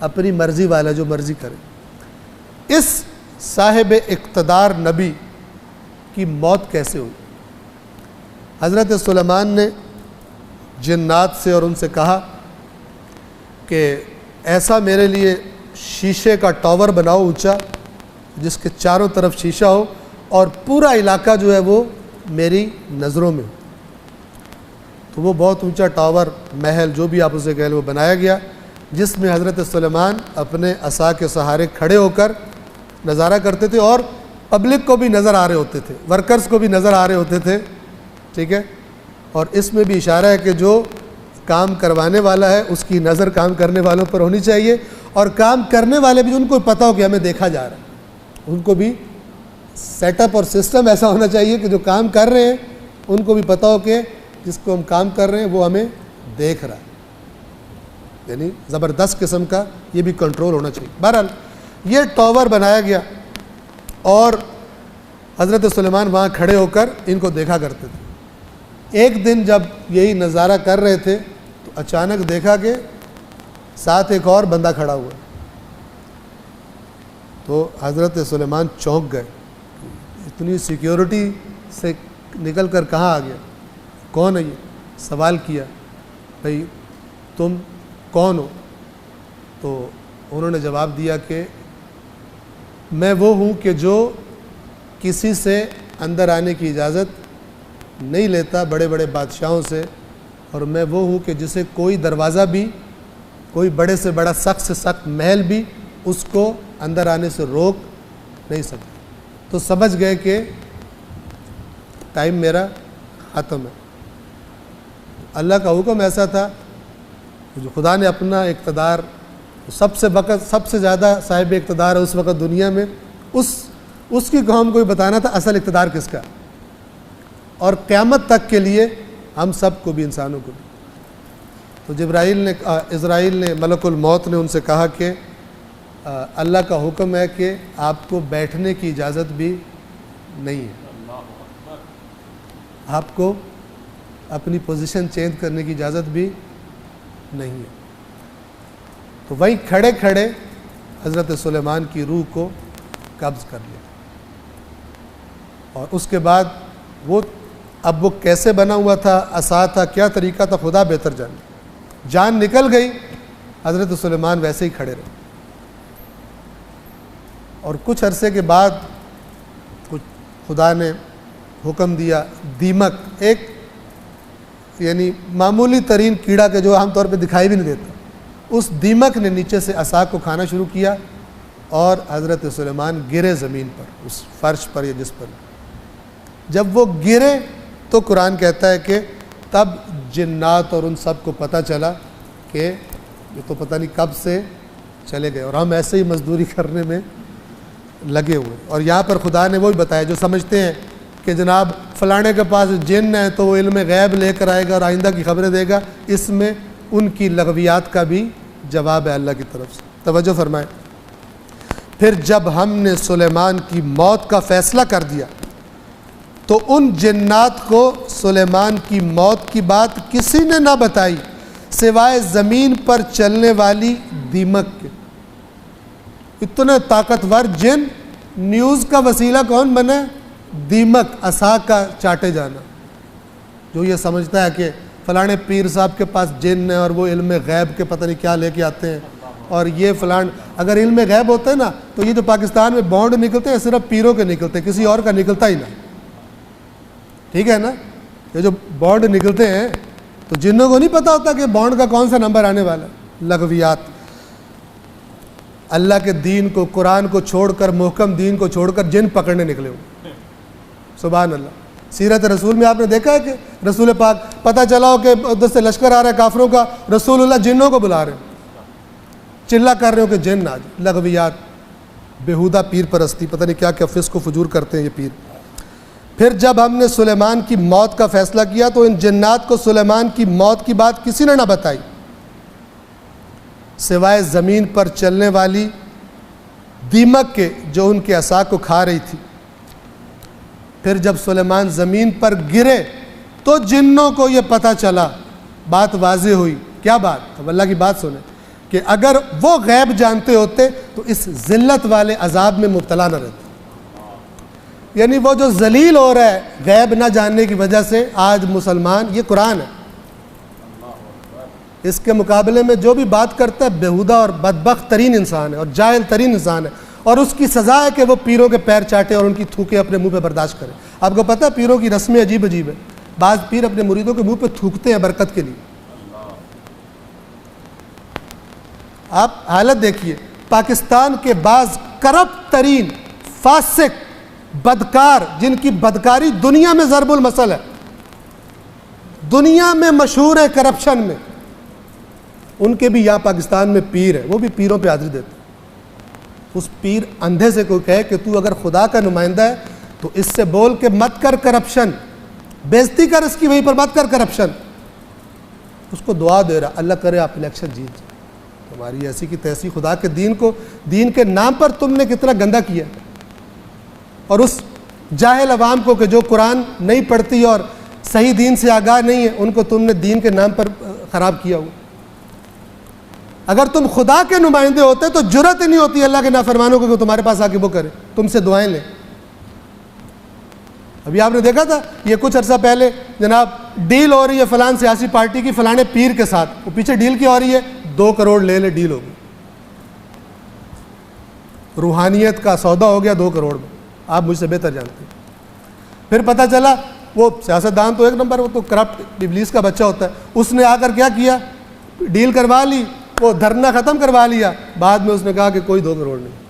اپنی مرضی والا جو مرضی کرے. اس صاحب اقتدار نبی کی موت کیسے ہوئی؟ حضرت سلیمان نے جنات سے اور ان سے کہا کہ ایسا میرے لیے شیشے کا ٹاور بناؤ اونچا، جس کے چاروں طرف شیشہ ہو اور پورا علاقہ جو ہے وہ میری نظروں میں ہو. تو وہ بہت اونچا ٹاور، محل، جو بھی آپ اسے کہہ لیں، وہ بنایا گیا، جس میں حضرت سلیمان اپنے عصا کے سہارے کھڑے ہو کر نظارہ کرتے تھے اور پبلک کو بھی نظر آ رہے ہوتے تھے، ورکرز کو بھی نظر آ رہے ہوتے تھے. ٹھیک ہے، اور اس میں بھی اشارہ ہے کہ جو کام کروانے والا ہے اس کی نظر کام کرنے والوں پر ہونی چاہیے، اور کام کرنے والے بھی ان کو پتہ ہو کہ ہمیں دیکھا جا رہا ہے. ان کو بھی سیٹ اپ اور سسٹم ایسا ہونا چاہیے کہ جو کام کر رہے ہیں ان کو بھی پتہ ہو کہ جس کو ہم کام کر رہے ہیں وہ ہمیں دیکھ رہا ہے. یعنی زبردست قسم کا یہ بھی کنٹرول ہونا چاہیے. بہرحال یہ ٹاور بنایا گیا اور حضرت سلیمان وہاں کھڑے ہو کر ان کو دیکھا کرتے تھے. ایک دن جب یہی نظارہ کر رہے تھے تو اچانک دیکھا کہ ساتھ ایک اور بندہ کھڑا ہوا. تو حضرت سلیمان چونک گئے، اتنی سیکیورٹی سے نکل کر کہاں آ گیا، کون ہے یہ؟ سوال کیا، بھئی تم کون ہو؟ تو انہوں نے جواب دیا کہ میں وہ ہوں کہ جو کسی سے اندر آنے کی اجازت نہیں لیتا، بڑے بڑے بادشاہوں سے، اور میں وہ ہوں کہ جسے کوئی دروازہ بھی، کوئی بڑے سے بڑا سخت سے سخت محل بھی اس کو اندر آنے سے روک نہیں سکتا. تو سمجھ گئے کہ ٹائم میرا ختم ہے. اللہ کا حکم ایسا تھا جو خدا نے اپنا اقتدار، سب سے زیادہ صاحب اقتدار ہے اس وقت دنیا میں، اس کی قوم کو بھی بتانا تھا اصل اقتدار کس کا، اور قیامت تک کے لیے ہم سب کو بھی، انسانوں کو بھی. تو اسرائیل نے ملک الموت نے ان سے کہا کہ اللہ کا حکم ہے کہ آپ کو بیٹھنے کی اجازت بھی نہیں ہے، آپ کو اپنی پوزیشن چینج کرنے کی اجازت بھی نہیں ہے. تو وہیں کھڑے کھڑے حضرت سلیمان کی روح کو قبض کر لیا. اور اس کے بعد اب وہ کیسے بنا ہوا تھا، عصا تھا، کیا طریقہ تھا، خدا بہتر جانے. جان نکل گئی، حضرت سلیمان ویسے ہی کھڑے رہے. اور کچھ عرصے کے بعد خدا نے حکم دیا، دیمک، ایک یعنی معمولی ترین کیڑا کے جو عام طور پہ دکھائی بھی نہیں دیتا، اس دیمک نے نیچے سے عصا کو کھانا شروع کیا اور حضرت سلیمان گرے زمین پر، اس فرش پر یا جس پر. جب وہ گرے تو قرآن کہتا ہے کہ تب جنات اور ان سب کو پتہ چلا کہ یہ تو پتہ نہیں کب سے چلے گئے اور ہم ایسے ہی مزدوری کرنے میں لگے ہوئے. اور یہاں پر خدا نے وہی بتایا جو سمجھتے ہیں کہ جناب فلانے کے پاس جن ہے تو وہ علم غیب لے کر آئے گا اور آئندہ کی خبریں دے گا، اس میں ان کی لغویات کا بھی جواب ہے اللہ کی طرف سے. توجہ فرمائیں. پھر جب ہم نے سلیمان کی موت کا فیصلہ کر دیا تو ان جنات کو سلیمان کی موت کی بات کسی نے نہ بتائی سوائے زمین پر چلنے والی دیمک کے. اتنے طاقتور جن، نیوز کا وسیلہ کون بنا؟ دیمک، عصا کا چاٹے جانا. جو یہ سمجھتا ہے کہ فلانے پیر صاحب کے پاس جن ہے اور وہ علم غیب کے پتہ نہیں کیا لے کے آتے ہیں، اور یہ فلان، اگر علم غیب ہوتا ہے نا تو یہ جو پاکستان میں بانڈ نکلتے ہیں صرف پیروں کے نکلتے ہیں، کسی اور کا نکلتا ہی نہ. ٹھیک ہے نا؟ یہ جو بانڈ نکلتے ہیں تو جنوں کو نہیں پتہ ہوتا کہ بانڈ کا کون سا نمبر آنے والا ہے. لغویات. اللہ کے دین کو، قرآن کو چھوڑ کر، محکم دین کو چھوڑ کر جن پکڑنے نکلے ہوئے. سبحان اللہ. سیرت رسول میں آپ نے دیکھا ہے کہ رسول پاک پتہ چلا ہو کہ ادھر سے لشکر آ رہا ہے کافروں کا، رسول اللہ جنوں کو بلا رہے ہیں، چلا کر رہے ہو کہ جن آ جائے. لغویات، بیہودہ پیر پرستی، پتہ نہیں کیا کیا فسق و فجور کرتے ہیں یہ پیر. پھر جب ہم نے سلیمان کی موت کا فیصلہ کیا تو ان جنات کو سلیمان کی موت کی بات کسی نے نہ بتائی سوائے زمین پر چلنے والی دیمک کے جو ان کے عصا کو کھا رہی تھی۔ پھر جب سلیمان زمین پر گرے تو جنوں کو یہ پتہ چلا، بات واضح ہوئی۔ کیا بات؟ اب اللہ کی بات سنیں کہ اگر وہ غیب جانتے ہوتے تو اس ذلت والے عذاب میں مبتلا نہ رہتے۔ یعنی وہ جو ذلیل ہو رہا ہے غیب نہ جاننے کی وجہ سے آج مسلمان، یہ قرآن ہے، اس کے مقابلے میں جو بھی بات کرتا ہے بیہودہ اور بدبخت ترین انسان ہے اور جاہل ترین انسان ہے، اور اس کی سزا ہے کہ وہ پیروں کے پیر چاٹے اور ان کی تھوکیں اپنے منہ پہ برداشت کرے۔ آپ کو پتہ ہے پیروں کی رسمیں عجیب عجیب ہیں، بعض پیر اپنے مریدوں کے منہ پہ تھوکتے ہیں برکت کے لیے۔ آپ حالت دیکھیے، پاکستان کے بعض کرپٹ ترین فاسق بدکار، جن کی بدکاری دنیا میں ضرب المثل ہے، دنیا میں مشہور ہے کرپشن میں، ان کے بھی یہاں پاکستان میں پیر ہے، وہ بھی پیروں پہ حاضری دیتے ہیں۔ اس پیر اندھے سے کوئی کہے کہ تو اگر خدا کا نمائندہ ہے تو اس سے بول کہ مت کر کرپشن، بےزتی کر اس کی، وہیں پر مت کر کرپشن، اس کو دعا دے رہا اللہ کرے آپ الیکشن جیت جائیں۔ تمہاری ایسی کی تیسی خدا کے دین کو، دین کے نام پر تم نے کتنا گندا کیا، اور اس جاہل عوام کو کہ جو قرآن نہیں پڑھتی اور صحیح دین سے آگاہ نہیں ہے، ان کو تم نے دین کے نام پر خراب کیا ہوا۔ اگر تم خدا کے نمائندے ہوتے تو جرت ہی نہیں ہوتی اللہ کے نافرمانوں کو کہ تمہارے پاس آ کے وہ کرے، تم سے دعائیں لیں۔ ابھی آپ نے دیکھا تھا یہ کچھ عرصہ پہلے جناب ڈیل ہو رہی ہے فلان سیاسی پارٹی کی فلانے پیر کے ساتھ، وہ پیچھے ڈیل کی ہو رہی ہے 2 کروڑ لے لے ڈیل ہوگی، روحانیت کا سودا ہو گیا 2 کروڑ میں، آپ مجھ سے بہتر جانتے ہیں۔ پھر پتہ چلا وہ سیاستدان تو ایک نمبر، وہ تو کرپٹ ابلیس کا بچہ ہوتا ہے، اس نے آ کر کیا کیا، ڈیل کروا لی، وہ دھرنا ختم کروا لیا، بعد میں اس نے کہا کہ کوئی 2 کروڑ نہیں۔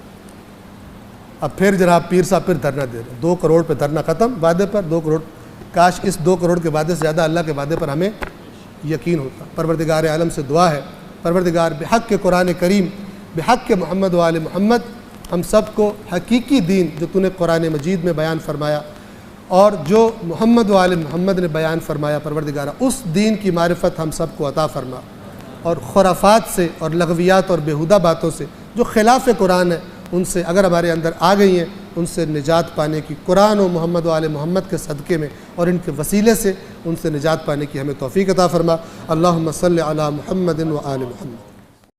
اب پھر جناب پیر صاحب پھر دھرنا دے رہے ہیں، 2 کروڑ پہ دھرنا ختم، وعدے پر 2 کروڑ۔ کاش اس 2 کروڑ کے وعدے سے زیادہ اللہ کے وعدے پر ہمیں یقین ہوتا۔ پروردگار عالم سے دعا ہے، پروردگار بحق کے قرآن کریم، بحق کے محمد و آل محمد، ہم سب کو حقیقی دین جو تو نے قرآن مجید میں بیان فرمایا اور جو محمد و آل محمد نے بیان فرمایا، پروردگار اس دین کی معرفت ہم سب کو عطا فرما، اور خرافات سے اور لغویات اور بیہودہ باتوں سے جو خلاف قرآن ہے ان سے اگر ہمارے اندر آ گئی ہیں، ان سے نجات پانے کی، قرآن و محمد و آل محمد کے صدقے میں اور ان کے وسیلے سے ان سے نجات پانے کی ہمیں توفیق عطا فرما۔ اللہم صلی علی محمد و آل محمد۔